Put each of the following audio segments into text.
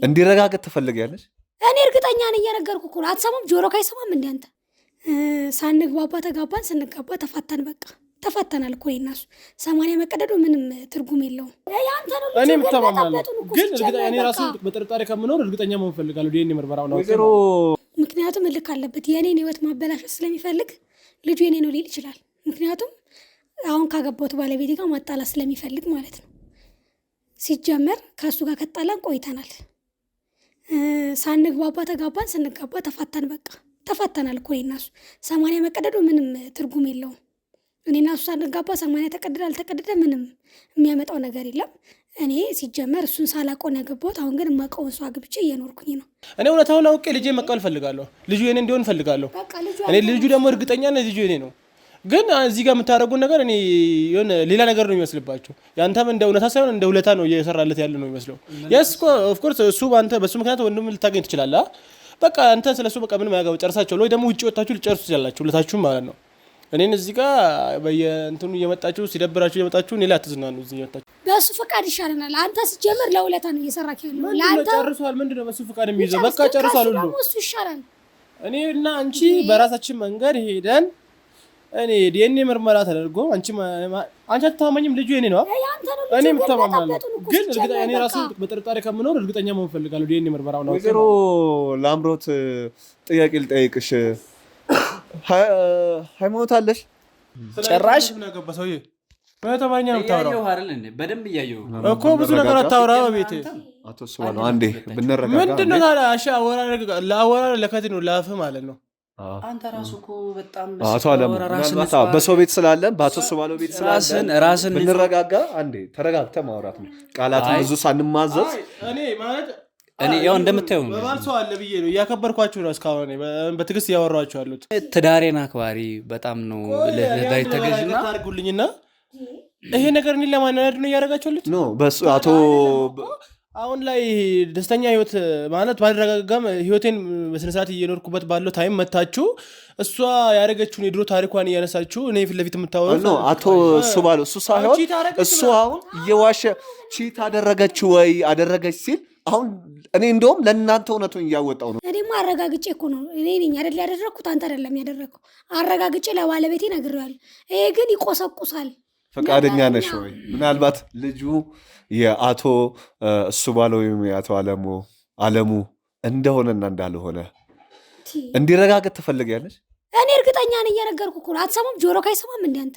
እንዲረጋገጥ ትፈልጊያለሽ? እኔ እርግጠኛ ነኝ እየነገርኩህ እኮ አትሰማም? ጆሮ ካይሰማም እንዴ አንተ? ሳንግባባ ተጋባን፣ ስንጋባ ተፋተን። በቃ ተፋተናል እኮ እነሱ 80 መቀደዱ ምንም ትርጉም የለውም። ያንተ ነው ልጅ እኔ ምተማማለሁ ግን እኔ ራሱ በጥርጣሬ ከምኖር እርግጠኛ መሆን ፈልጋለሁ። ዲኤንኤ ምርመራው ነው ወይዘሮ ምክንያቱም ልክ አለበት የኔን ህይወት ማበላሸት ስለሚፈልግ ልጁ የኔ ነው ሊል ይችላል። ምክንያቱም አሁን ካገባሁት ባለቤቴ ጋር ማጣላት ስለሚፈልግ ማለት ነው። ሲጀመር ከሱ ጋር ከጣላን ቆይተናል። ሳንግባባ ተጋባን፣ ስንጋባ ተፋተን። በቃ ተፋተናል እኮ እነሱ 80 መቀደዱ ምንም ትርጉም የለውም። እኔና እሱ ሳንጋባ 80 ተቀደደ አልተቀደደ ምንም የሚያመጣው ነገር የለም። እኔ ሲጀመር እሱን ሳላውቀው ነው ያገባሁት። አሁን ግን የማውቀውን ሰው አግብቼ እየኖርኩኝ ነው። እኔ እውነታውን አውቄ ልጄ መቀበል ፈልጋለሁ። ልጁ የኔ እንዲሆን ፈልጋለሁ። እኔ ልጁ ደግሞ እርግጠኛ ነኝ ልጁ የኔ ነው። ግን እዚህ ጋር የምታደርጉት ነገር እኔ የሆነ ሌላ ነገር ነው የሚመስልባችሁ። ያንተም እንደ እውነታ ሳይሆን እንደ ውለታ ነው እየሰራለት ያለ ነው የሚመስለው። የስ ኦፍ ኮርስ እሱ አንተ በሱ ምክንያት ወንድም ልታገኝ ትችላለህ። በቃ አንተ ስለሱ በቃ ምንም ያጋው ጨርሳችሁ ወይ ደግሞ ውጪ ወጣችሁ ልጨርሱ ትችላላችሁ ሁለታችሁም ማለት ነው። እኔን እዚህ ጋር በየእንትኑ እየመጣችሁ ሲደብራችሁ እየመጣችሁ እኔ ላይ አትዝናኑ። እዚህ እየመጣችሁ በሱ ፍቃድ ይሻለናል። አንተ ሲጀምር ለውለታ ነው እየሰራክ ያለው። ለአንተ ጨርሷል። ምንድነው በሱ ፍቃድ የሚይዘው? በቃ ጨርሷል ሁሉ። እሱ ይሻላል። እኔ እና አንቺ በራሳችን መንገድ ሄደን እኔ ዲኤንኤ ምርመራ ተደርጎ አንቺ አትታማኝም። ልጁ የኔ ነው። እኔ ምተማማለሁ ግን እኔ ራሱ በጥርጣሬ ከምኖር እርግጠኛ መሆን ፈልጋለሁ። ዲኤንኤ ምርመራው ነው። ወይዘሮ ላምሮት ጥያቄ ልጠይቅሽ። ሃይማኖት አለሽ? ጭራሽ በተማኛ ነው ታወራው አይደል እንዴ? በደንብ እያየሁ እኮ ብዙ ነገር አታወራ በቤቴ። አቶ ስዋለው አንዴ ብንረጋጋ ምንድነው ታዲያ? አሻ ለአወራ ለከት ነው ላፍ ማለት ነው። አንተ ራሱ እኮ በጣም አቶ አለም በሰው ቤት ስላለን በአቶ ስዋለው ቤት ስላለን ራስን ብንረጋጋ አንዴ ተረጋግተ ማውራት ነው። ቃላት ብዙ ሳንማዘዝ እኔ ማለት እኔ ያው እንደምታየው ነው። በባል ሰው አለ ብዬ ነው እያከበርኳችሁ ነው። እስካሁን በትዕግስት እያወራኋችሁ ያሉት ትዳሬን አክባሪ በጣም ነው ለዳይ ተገዥና ታርጉልኝና ይሄ ነገር እኔን ለማናደድ ነው እያደረጋችሁልት ኖ በሱ አቶ አሁን ላይ ደስተኛ ህይወት ማለት ባልረጋጋም ህይወቴን በስነ ስርዓት እየኖርኩበት ባለው ታይም መታችሁ እሷ ያደረገችውን የድሮ ታሪኳን እያነሳችሁ እኔ ፊት ለፊት የምታወሩ ነው። አቶ ስዋለው እሱ ሳይሆን እሱ አሁን እየዋሸ ቺት አደረገችው ወይ አደረገች ሲል አሁን እኔ እንደውም ለእናንተ እውነቱን እያወጣው ነው። እኔማ አረጋግጬ እኮ ነው። እኔ ነኝ አይደል ያደረኩት፣ አንተ አይደለም ያደረከው። አረጋግጬ ለባለቤቴ ነግሬዋለሁ። ይሄ ግን ይቆሰቁሳል። ፈቃደኛ ነሽ ወይ? ምናልባት ልጁ የአቶ ስዋለው ወይም የአቶ አለሙ እንደሆነና እንዳልሆነ እንዲረጋገጥ ትፈልጊያለሽ? እኔ እርግጠኛ ነኝ እየነገርኩህ እኮ ነው። አትሰማም? ጆሮ ካይሰማም እንዴ አንተ?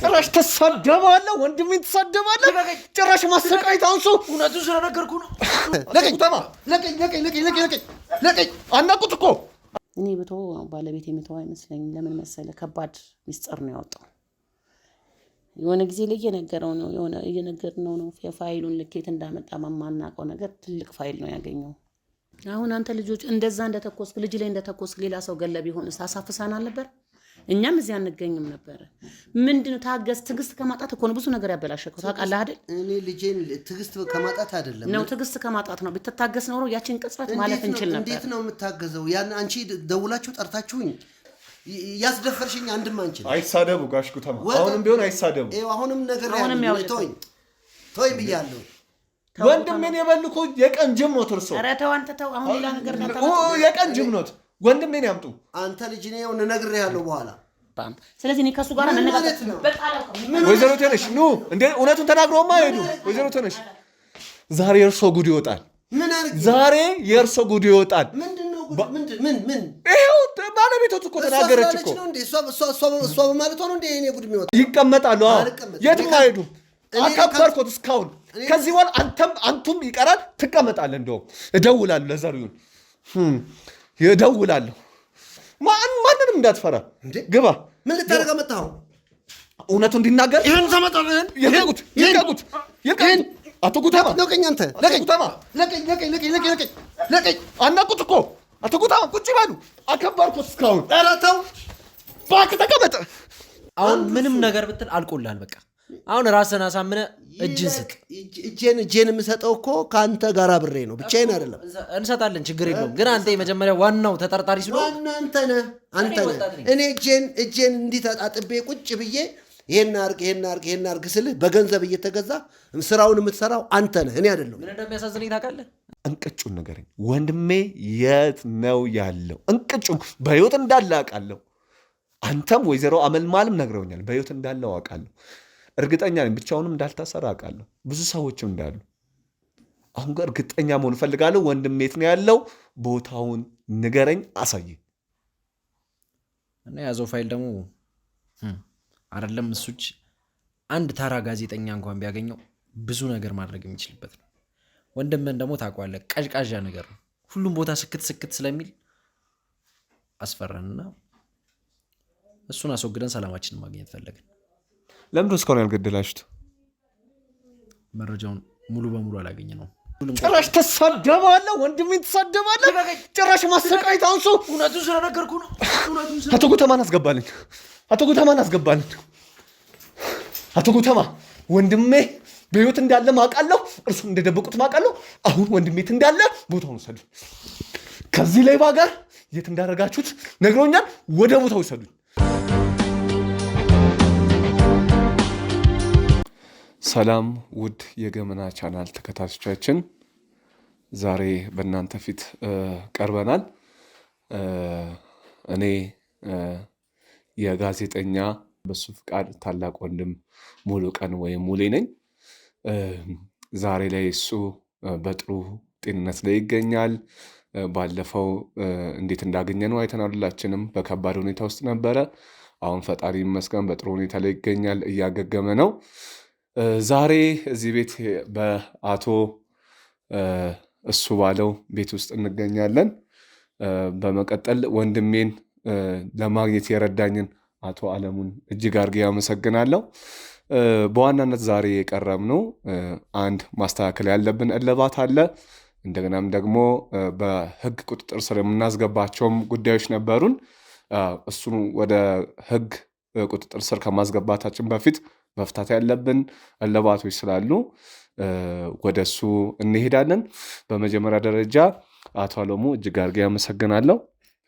ጭራሽ ተሳደባለህ፣ ወንድሜ ተሳደባለህ። ጭራሽ ማሰቃየት አንሱ። እውነቱን ስለነገርኩህ ነው። ለቀኝ አናቁት እኮ እኔ ብቶ ባለቤት የሚተው አይመስለኝም። ለምን መሰለህ? ከባድ ሚስጥር ነው ያወጣው። የሆነ ጊዜ ላይ እየነገርነው ነው የፋይሉን ልኬት እንዳመጣ ማናውቀው ነገር ትልቅ ፋይል ነው ያገኘው። አሁን አንተ ልጆች እንደዛ እንደተኮስክ ልጅ ላይ እንደተኮስክ ሌላ ሰው ገለብ ቢሆንስ አሳፍሳናል ነበር? እኛም እዚህ አንገኝም ነበር። ምንድነው ታገስ? ትግስት ከማጣት እኮ ነው ብዙ ነገር ያበላሸከው። ታውቃለህ አይደል? እኔ ልጄን ትግስት ከማጣት አይደለም ነው ትግስት ከማጣት ነው። ብትታገስ ኖሮ ያቺን ቅጽበት ማለት እንችል ነበር። እንዴት ነው የምታገዘው? ያን አንቺ ደውላችሁ ጠርታችሁኝ ያስደፈርሽኝ አንድም አንቺ አይሳደቡ ጋሽ ጉተማ፣ አሁንም ቢሆን አይሳደቡ። አሁንም ነገር ያለው ተወኝ ብያለሁ። ወንድሜን የበልኩ የቀን ጅም ነው ትርሶ። ኧረ ተው አንተ ተው። አሁን ሌላ ነገር የቀን ጅም ነው። ወንድሜን ያምጡ። አንተ ልጅ ነው ነግሬሃለሁ በኋላ። ስለዚህ እኔ ከሱ ጋር እንነጋገር። ወይዘሮ ተነሽ ኑ እንዴ! እውነቱን ተናግሮማ ሄዱ። ወይዘሮ ተነሽ ዛሬ የእርሶ ጉድ ይወጣል። ዛሬ የእርሶ ጉድ ይወጣል። ምንድነው? ምን ይሄው ባለቤቶት እኮ ተናገረች እኮ። እሷ በማለት ሆኖ እንዴ እኔ ጉድ የሚወጣ ይቀመጣሉ። የትም አይሄዱም። አከበርኩት እስካሁን። ከዚህ በኋላ አንቱም ይቀራል። ትቀመጣለህ። እንደውም እደውላለሁ ለዘሪሁን እደውላለሁ። ማንንም እንዳትፈራ ግባ። ምን ልታደርግ መጣሁ? እውነቱ እንዲናገር ይሄን ተመጣጣን ይልቀቁት። አቶ ጉተማ ለቀኝ፣ አንተ ለቀኝ። አናቁት እኮ አቶ ጉተማ። ቁጭ በሉ። አከበርኩት እስካሁን። ኧረ ተው እባክህ ተቀመጥ። አሁን ምንም ነገር ብትል አልቆልሃል። በቃ አሁን ራስህን አሳምነህ እጅን ስጥ። እጄን የምሰጠው እኮ ከአንተ ጋር አብሬ ነው፣ ብቻዬን አይደለም። እንሰጣለን፣ ችግር የለውም። ግን አንተ የመጀመሪያ ዋናው ተጠርጣሪ ስለሆነ ዋናው አንተ ነህ። እኔ እጄን እንዲህ ተጣጥቤ ቁጭ ብዬ ይሄን አርግ ስልህ በገንዘብ እየተገዛ ስራውን የምትሰራው አንተ ነህ፣ እኔ አይደለም። ምን እንደሚያሳዝነኝ ታውቃለህ? እንቅጩን ንገረኝ ወንድሜ፣ የት ነው ያለው? እንቅጩን በህይወት እንዳለ አውቃለሁ። አንተም ወይዘሮ አመልማልም ነግረውኛል፣ በህይወት እንዳለ አውቃለሁ። እርግጠኛ ነኝ ብቻውንም እንዳልታሰረ አውቃለሁ። ብዙ ሰዎችም እንዳሉ። አሁን ጋር እርግጠኛ መሆን እፈልጋለሁ። ወንድሜ የት ነው ያለው? ቦታውን ንገረኝ፣ አሳየኝ። እና ያዘው ፋይል ደግሞ አይደለም እሱች አንድ ተራ ጋዜጠኛ እንኳን ቢያገኘው ብዙ ነገር ማድረግ የሚችልበት ነው። ወንድምህን ደግሞ ታውቀዋለህ፣ ቀዥቃዣ ነገር ነው። ሁሉም ቦታ ስክት ስለሚል አስፈራንና እሱን አስወግደን ሰላማችንን ማግኘት ፈለግን። ለምንድን እስካሁን ያልገደላችሁት? መረጃውን ሙሉ በሙሉ አላገኘ ነው። ጭራሽ ተሳደባለህ፣ ወንድሜን ተሳደባለህ። ጭራሽ ማሰቃየት አንሱ። እውነቱን ስለነገርኩ ነው። አቶ ጉተማን አስገባልኝ። አቶ ጉተማ ወንድሜ በህይወት እንዳለ ማውቃለሁ፣ እርሱም እንደደበቁት ማውቃለሁ። አሁን ወንድሜ የት እንዳለ ቦታውን ውሰዱ። ከዚህ ሌባ ጋር የት እንዳደረጋችሁት ነግሮኛል። ወደ ቦታው ውሰዱኝ። ሰላም ውድ የገመና ቻናል ተከታታዮቻችን፣ ዛሬ በእናንተ ፊት ቀርበናል። እኔ የጋዜጠኛ በሱ ፍቃድ ታላቅ ወንድም ሙሉቀን ወይም ሙሌ ነኝ። ዛሬ ላይ እሱ በጥሩ ጤንነት ላይ ይገኛል። ባለፈው እንዴት እንዳገኘነው አይተናል። ሁላችንም በከባድ ሁኔታ ውስጥ ነበረ። አሁን ፈጣሪ ይመስገን በጥሩ ሁኔታ ላይ ይገኛል፣ እያገገመ ነው። ዛሬ እዚህ ቤት በአቶ እሱ ባለው ቤት ውስጥ እንገኛለን። በመቀጠል ወንድሜን ለማግኘት የረዳኝን አቶ አለሙን እጅግ አድርጌ ያመሰግናለሁ። በዋናነት ዛሬ የቀረብነው አንድ ማስተካከል ያለብን እልባት አለ። እንደገናም ደግሞ በህግ ቁጥጥር ስር የምናስገባቸውም ጉዳዮች ነበሩን። እሱን ወደ ህግ ቁጥጥር ስር ከማስገባታችን በፊት መፍታት ያለብን እልባቶች ስላሉ ወደ እሱ እንሄዳለን። በመጀመሪያ ደረጃ አቶ አለሙ እጅግ አድርጌ ያመሰግናለሁ።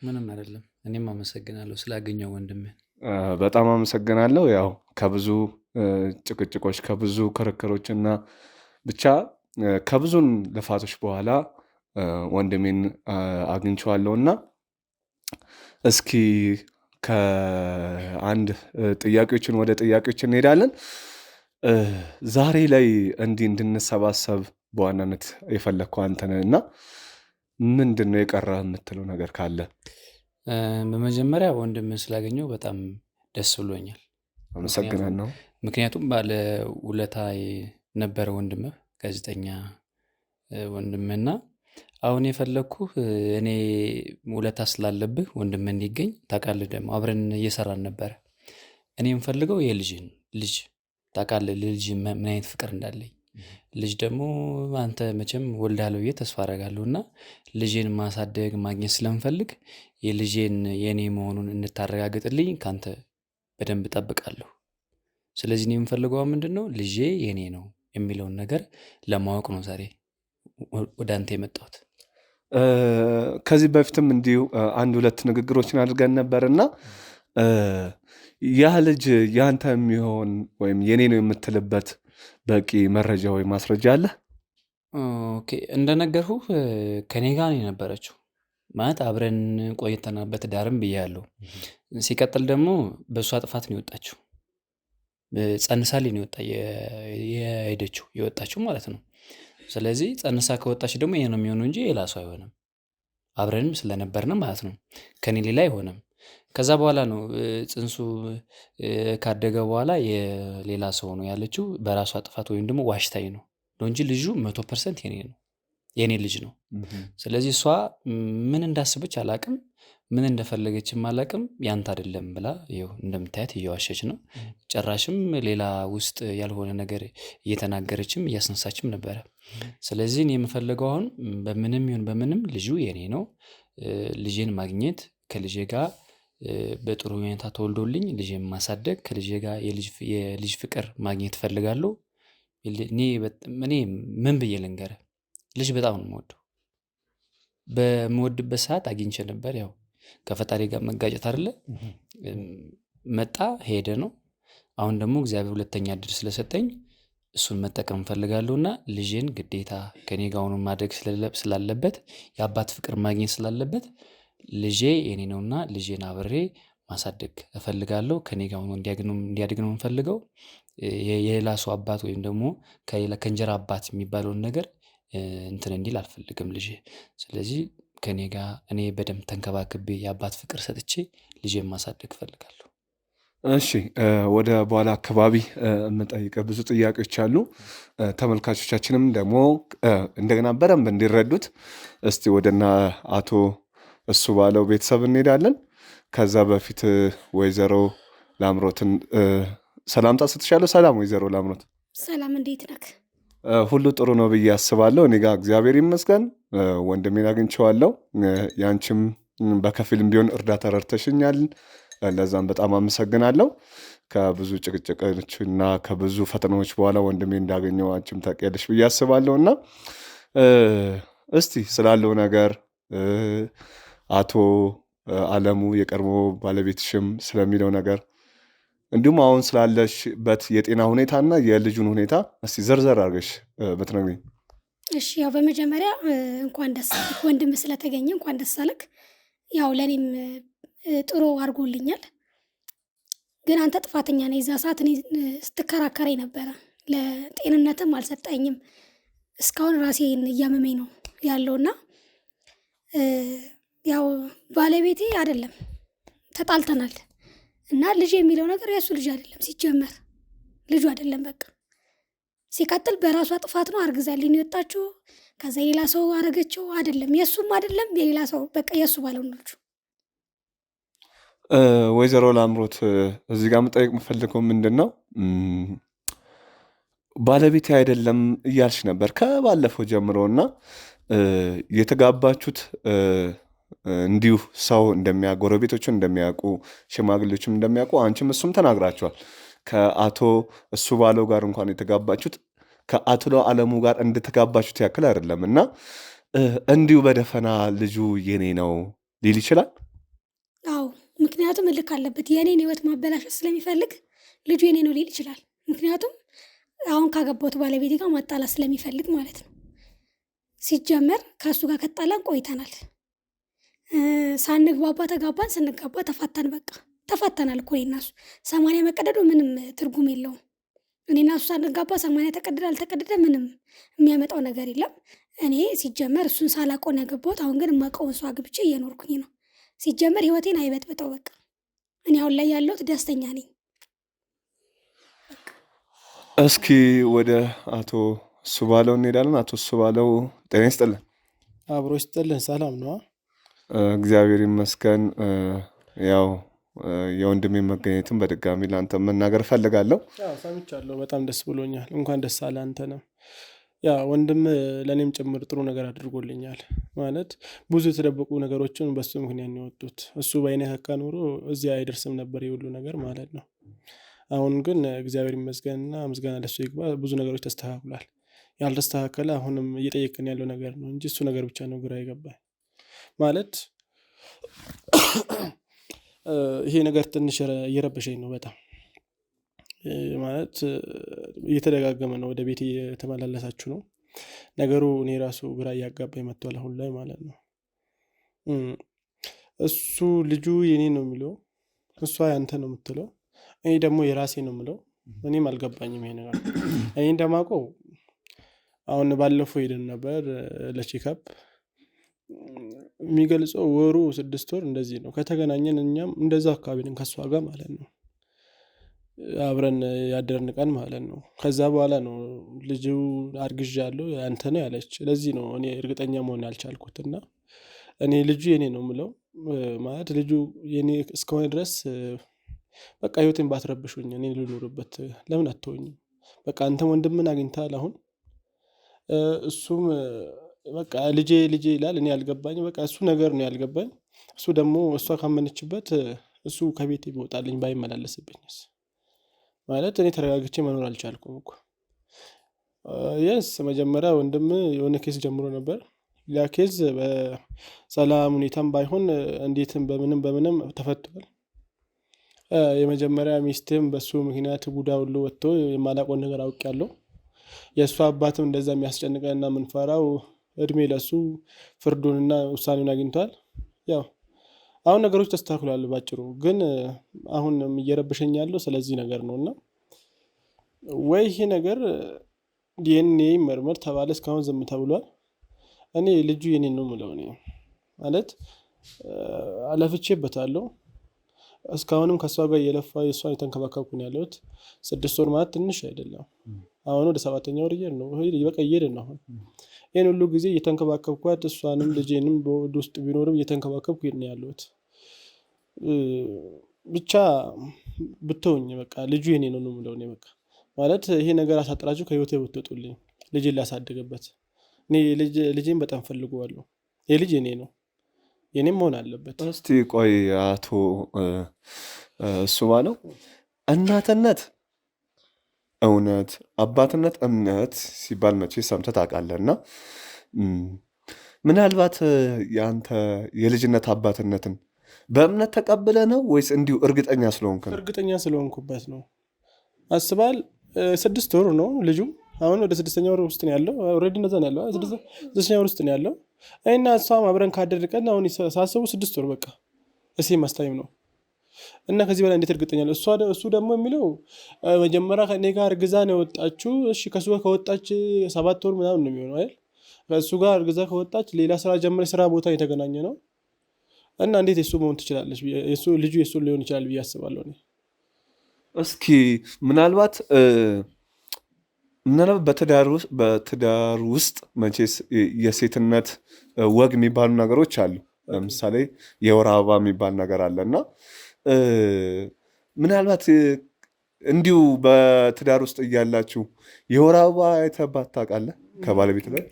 ምንም አይደለም። እኔም አመሰግናለሁ ስላገኘው ወንድሜ። በጣም አመሰግናለሁ። ያው ከብዙ ጭቅጭቆች ከብዙ ክርክሮች እና ብቻ ከብዙ ልፋቶች በኋላ ወንድሜን አግኝቼዋለሁ እና እስኪ ከአንድ ጥያቄዎችን ወደ ጥያቄዎች እንሄዳለን። ዛሬ ላይ እንዲህ እንድንሰባሰብ በዋናነት የፈለግከው አንተ ነህ እና ምንድን ነው የቀረ የምትለው ነገር ካለ? በመጀመሪያ ወንድምን ስላገኘው በጣም ደስ ብሎኛል። አመሰግናለሁ። ምክንያቱም ባለ ውለታ ነበረ ወንድምህ፣ ጋዜጠኛ ወንድምህና አሁን የፈለግኩህ እኔ ውለታ ስላለብህ ወንድምህ እንዲገኝ ታውቃለህ። ደግሞ አብረን እየሰራን ነበረ። እኔ የምፈልገው የልጅን ልጅ ታውቃለህ፣ ልጅ ምን አይነት ፍቅር እንዳለኝ ልጅ ደግሞ አንተ መቼም ወልዳለሁ ብዬ ተስፋ አደርጋለሁ እና ልጄን ማሳደግ ማግኘት ስለምፈልግ የልጄን የኔ መሆኑን እንድታረጋግጥልኝ ካንተ በደንብ እጠብቃለሁ። ስለዚህ እኔ የምፈልገው ምንድን ነው ልጄ የኔ ነው የሚለውን ነገር ለማወቅ ነው ዛሬ ወደ አንተ የመጣሁት። ከዚህ በፊትም እንዲሁ አንድ ሁለት ንግግሮችን አድርገን ነበርና ያ ልጅ ያንተ የሚሆን ወይም የኔ ነው የምትልበት በቂ መረጃ ወይ ማስረጃ አለ? ኦኬ፣ እንደነገርኩህ ከኔ ጋር ነው የነበረችው። ማለት አብረን ቆይተናበት ዳርም ብያለሁ። ሲቀጥል ደግሞ በእሷ ጥፋት ነው የወጣችው። ጸንሳሌ ነው የወጣችው ማለት ነው። ስለዚህ ጸንሳ ከወጣች ደግሞ ይሄ ነው የሚሆነው እንጂ ሌላ ሰው አይሆንም። አብረንም ስለነበርን ማለት ነው። ከኔ ሌላ አይሆንም። ከዛ በኋላ ነው ጽንሱ ካደገ በኋላ የሌላ ሰው ነው ያለችው። በራሷ ጥፋት ወይም ደግሞ ዋሽታኝ ነው እንጂ ልጁ 100% የኔ ነው፣ የኔ ልጅ ነው። ስለዚህ እሷ ምን እንዳስበች አላቅም፣ ምን እንደፈለገችም አላቅም። ያንተ አይደለም ብላ ይኸው እንደምታያት እየዋሸች ነው። ጭራሽም ሌላ ውስጥ ያልሆነ ነገር እየተናገረችም እያስነሳችም ነበረ። ስለዚህ እኔ የምፈልገው አሁን በምንም ይሁን በምንም ልጁ የኔ ነው። ልጄን ማግኘት ከልጄ ጋር በጥሩ ሁኔታ ተወልዶልኝ ልጄን ማሳደግ ከልጄ ጋር የልጅ ፍቅር ማግኘት እፈልጋለሁ። እኔ ምን ብዬ ልንገርህ፣ ልጅ በጣም ነው የምወደው። በምወድበት ሰዓት አግኝቼ ነበር። ያው ከፈጣሪ ጋር መጋጨት አይደለ መጣ ሄደ ነው። አሁን ደግሞ እግዚአብሔር ሁለተኛ እድል ስለሰጠኝ እሱን መጠቀም እፈልጋለሁና ልጄን ግዴታ ከኔ ጋር ሆኖ ማድረግ ስላለበት የአባት ፍቅር ማግኘት ስላለበት ልጄ የኔ ነውና ልጄን አብሬ ማሳደግ እፈልጋለሁ። ከኔ ጋር ሆኖ እንዲያድግ ነው የምፈልገው። የሌላ ሰው አባት ወይም ደግሞ ከእንጀራ አባት የሚባለውን ነገር እንትን እንዲል አልፈልግም ልጄ። ስለዚህ ከኔ ጋር እኔ በደንብ ተንከባክቤ የአባት ፍቅር ሰጥቼ ልጄን ማሳደግ እፈልጋለሁ። እሺ ወደ በኋላ አካባቢ የምጠይቀህ ብዙ ጥያቄዎች አሉ። ተመልካቾቻችንም ደግሞ እንደገና በደንብ እንዲረዱት እስቲ ወደና አቶ እሱ ባለው ቤተሰብ እንሄዳለን። ከዛ በፊት ወይዘሮ ላምሮትን ሰላምታ ስትሻለው። ሰላም ወይዘሮ ላምሮት። ሰላም፣ እንዴት ነህ? ሁሉ ጥሩ ነው ብዬ አስባለሁ። እኔ ጋር እግዚአብሔር ይመስገን። ወንድሜን አግኝቼዋለሁ። ያንቺም በከፊልም ቢሆን እርዳታ ረድተሽኛል። ለዛም በጣም አመሰግናለሁ። ከብዙ ጭቅጭቆች እና ከብዙ ፈተናዎች በኋላ ወንድሜ እንዳገኘው አንቺም ታውቂያለሽ ብዬ አስባለሁ። እና እስቲ ስላለው ነገር አቶ አለሙ የቀድሞ ባለቤትሽም ስለሚለው ነገር እንዲሁም አሁን ስላለሽበት የጤና ሁኔታና የልጁን ሁኔታ እስቲ ዘርዘር አድርገሽ ብትነግሪኝ። እሺ፣ ያው በመጀመሪያ እንኳን ደስ አለህ ወንድም ስለተገኘ እንኳን ደስ አለህ። ያው ለእኔም ጥሩ አድርጎልኛል። ግን አንተ ጥፋተኛ ነህ። የዛ ሰዓት እኔ ስትከራከረኝ ነበረ። ለጤንነትም አልሰጠኝም። እስካሁን ራሴን እያመመኝ ነው ያለውና ያው ባለቤቴ አይደለም ተጣልተናል። እና ልጅ የሚለው ነገር የእሱ ልጅ አይደለም። ሲጀመር ልጁ አይደለም። በቃ ሲቀጥል በራሷ ጥፋት ነው። አርግዛልኝ የወጣችው ከዛ የሌላ ሰው አረገችው። አይደለም የእሱም አይደለም የሌላ ሰው በቃ የእሱ ባለው ልጁ። ወይዘሮ ላምሮት እዚህ ጋር መጠየቅ የምፈልገው ምንድን ነው፣ ባለቤቴ አይደለም እያልሽ ነበር ከባለፈው ጀምሮ እና የተጋባችሁት እንዲሁ ሰው እንደሚያውቁ ጎረቤቶችን እንደሚያውቁ ሽማግሌዎችም እንደሚያውቁ አንቺም እሱም ተናግራችኋል። ከአቶ እሱ ባለው ጋር እንኳን የተጋባችሁት ከአቶ አለሙ ጋር እንደተጋባችሁት ያክል አይደለም እና እንዲሁ በደፈና ልጁ የኔ ነው ሊል ይችላል። አዎ፣ ምክንያቱም እልክ አለበት። የኔን ህይወት ማበላሸት ስለሚፈልግ ልጁ የኔ ነው ሊል ይችላል። ምክንያቱም አሁን ካገባሁት ባለቤቴ ጋር ማጣላት ስለሚፈልግ ማለት ነው። ሲጀመር ከእሱ ጋር ከጣላን ቆይተናል። ሳንግባባ ተጋባን፣ ስንጋባ ተፋታን። በቃ ተፋተናል እኮ እኔና እሱ። 80 መቀደዱ ምንም ትርጉም የለውም። እኔና እሱ ሳንጋባ 80 ተቀደደ አልተቀደደ ምንም የሚያመጣው ነገር የለም። እኔ ሲጀመር እሱን ሳላውቀው ነው ያገባሁት። አሁን ግን የማውቀውን ሰው አግብቼ እየኖርኩኝ ነው። ሲጀመር ህይወቴን አይበጥብጠው። በቃ እኔ አሁን ላይ ያለሁት ደስተኛ ነኝ። እስኪ ወደ አቶ እሱ ባለው እንሄዳለን። አቶ እሱ ባለው ጤና ይስጥልን። አብሮ ይስጥልን። ሰላም ነው? እግዚአብሔር ይመስገን። ያው የወንድሜ መገኘትን በድጋሚ ለአንተ መናገር እፈልጋለሁ። ሰምቻለሁ። በጣም ደስ ብሎኛል። እንኳን ደስ አለ አንተንም። ያ ወንድም ለእኔም ጭምር ጥሩ ነገር አድርጎልኛል። ማለት ብዙ የተደበቁ ነገሮችን በሱ ምክንያት ነው የወጡት። እሱ በአይነ ከካ ኖሮ እዚያ አይደርስም ነበር የሁሉ ነገር ማለት ነው። አሁን ግን እግዚአብሔር ይመስገንና ምስጋና ለሱ ይግባ፣ ብዙ ነገሮች ተስተካክሏል። ያልተስተካከለ አሁንም እየጠየቅን ያለው ነገር ነው እንጂ እሱ ነገር ብቻ ነው ግራ የገባኝ። ማለት ይሄ ነገር ትንሽ እየረበሸኝ ነው በጣም። ማለት እየተደጋገመ ነው፣ ወደ ቤት እየተመላለሳችሁ ነው ነገሩ። እኔ ራሱ ግራ እያጋባኝ መጥቷል አሁን ላይ ማለት ነው። እሱ ልጁ የኔ ነው የሚለው፣ እሷ ያንተ ነው የምትለው፣ እኔ ደግሞ የራሴ ነው የምለው። እኔም አልገባኝም ይሄ ነገር። እኔ እንደማውቀው አሁን ባለፈው ሄደን ነበር ለቼካፕ። የሚገልጸው ወሩ 6 ወር እንደዚህ ነው። ከተገናኘን እኛም እንደዛ አካባቢ ነን ከእሷ ጋር ማለት ነው። አብረን ያደርን ቀን ማለት ነው። ከዛ በኋላ ነው ልጁ አርግዣለሁ ያንተ ነው ያለች። ለዚህ ነው እኔ እርግጠኛ መሆን ያልቻልኩትና እኔ ልጁ የኔ ነው የምለው። ማለት ልጁ የኔ እስከሆነ ድረስ በቃ ህይወቴን ባትረብሹኝ፣ እኔ ልኖርበት ለምን አትሆኝም? በቃ አንተም ወንድምን አግኝተሃል አሁን። እሱም በቃ ልጄ ይላል። እኔ ያልገባኝ በቃ እሱ ነገር ነው ያልገባኝ። እሱ ደግሞ እሷ ካመነችበት እሱ ከቤት ይወጣልኝ ባይመላለስብኝስ? ማለት እኔ ተረጋግቼ መኖር አልቻልኩም እኮ። የስ መጀመሪያ ወንድም የሆነ ኬስ ጀምሮ ነበር። ያ ኬዝ በሰላም ሁኔታም ባይሆን እንዴትም በምንም ተፈቷል። የመጀመሪያ ሚስትም በሱ ምክንያት ቡዳ ሁሉ ወጥቶ የማላውቀውን ነገር አውቄያለሁ። የእሱ አባትም እንደዛ የሚያስጨንቀንና የምንፈራው እድሜ ለሱ ፍርዱንና ውሳኔውን አግኝቷል። ያው አሁን ነገሮች ተስተካክሏል። ባጭሩ ግን አሁን እየረበሸኝ ያለው ስለዚህ ነገር ነው እና ወይ ይሄ ነገር ዲኤንኤ መርመር ተባለ፣ እስካሁን ዝም ተብሏል። እኔ ልጁ የኔ ነው የምለው እኔ ማለት አለፍቼበታለሁ። እስካሁንም ከእሷ ጋር እየለፋ የእሷን የተንከባከብኩ ነው ያለሁት። 6 ወር ማለት ትንሽ አይደለም። አሁን ወደ 7ኛ ወር እየሄድን ነው። በቃ እየሄድን ነው። አሁን ይህን ሁሉ ጊዜ እየተንከባከብኳት እሷንም ልጄንም በወድ ውስጥ ቢኖርም እየተንከባከብኩ ነው ያለሁት። ብቻ ብትውኝ በቃ ልጁ የኔ ነው የምለው እኔ በቃ ማለት ይሄ ነገር አሳጥራችሁ ከህይወቴ ብትወጡልኝ ልጄን ላሳድግበት። እኔ ልጄን በጣም ፈልገዋለሁ። ይሄ ልጅ የኔ ነው፣ የኔም መሆን አለበት። እስቲ ቆይ አቶ እሱ ባለው እናትነት እውነት አባትነት እምነት ሲባል መቼ ሰምተህ ታውቃለህ? እና ምናልባት የአንተ የልጅነት አባትነትን በእምነት ተቀብለ ነው ወይስ እንዲሁ እርግጠኛ ስለሆንክ ነው? እርግጠኛ ስለሆንኩበት ነው። አስባል 6 ወር ነው ልጁ። አሁን ወደ 6ኛ ወር ውስጥ ነው ያለው። ኦልሬዲ እንደዛ ነው ያለው። 6ኛ ወር ውስጥ ነው ያለው እና እሷም አብረን ካደረቀን አሁን ሳስቡ 6 ወር በቃ እሴ ማስታይም ነው እና ከዚህ በላይ እንዴት እርግጠኛ ነው? እሱ ደግሞ የሚለው መጀመሪያ ከእኔ ጋር እርግዛ ነው የወጣችው። እሺ ከእሱ ጋር ከወጣች 7 ወር ምናምን ነው የሚሆነው አይደል? ከእሱ ጋር እርግዛ ከወጣች ሌላ ስራ ጀምረ ስራ ቦታ የተገናኘ ነው እና እንዴት የሱ መሆን ትችላለች? ልጁ የሱ ሊሆን ይችላል ብዬ አስባለሁ። እስኪ ምናልባት በትዳር ውስጥ መቼስ የሴትነት ወግ የሚባሉ ነገሮች አሉ። ለምሳሌ የወር አበባ የሚባል ነገር አለ እና ምናልባት እንዲሁ በትዳር ውስጥ እያላችሁ የወር አበባ አይተባት ታውቃለህ? ከባለቤት ላይ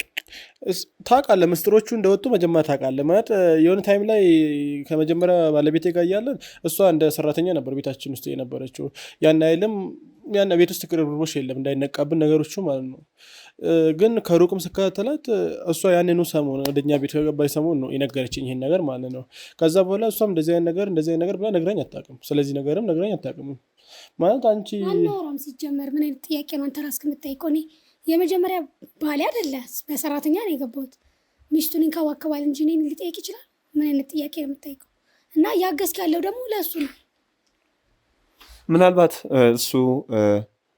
ታውቃለህ? ምስጢሮቹ እንደወጡ መጀመሪያ ታውቃለህ ማለት የሆነ ታይም ላይ ከመጀመሪያ ባለቤቴ ጋር እያለን እሷ እንደ ሰራተኛ ነበር ቤታችን ውስጥ የነበረችው። ያን አይልም ያን ቤት ውስጥ ቅርርቦሽ የለም እንዳይነቃብን ነገሮቹ ማለት ነው። ግን ከሩቅም ስከታተላት እሷ ያንኑ ሰሞን ወደኛ ቤት ከገባች ሰሞን ነው የነገረችኝ ይሄን ነገር ማለት ነው። ከዛ በኋላ እሷም እንደዚህ አይነት ነገር ብላ ነግራኝ አታውቅም። ስለዚህ ነገርም ነግራኝ አታውቅም ማለት አንቺ አናወራም። ሲጀመር ምን አይነት ጥያቄ ነው አንተ ራስህ የምትጠይቀው? እኔ የመጀመሪያ ባሌ አይደለ በሰራተኛ ነው የገባሁት። ሚስቱን ይንከባከባል እንጂ እኔን ሊጠይቅ ይችላል? ምን አይነት ጥያቄ ነው የምትጠይቀው? እና እያገዝክ ያለው ደግሞ ለእሱ ነው። ምናልባት እሱ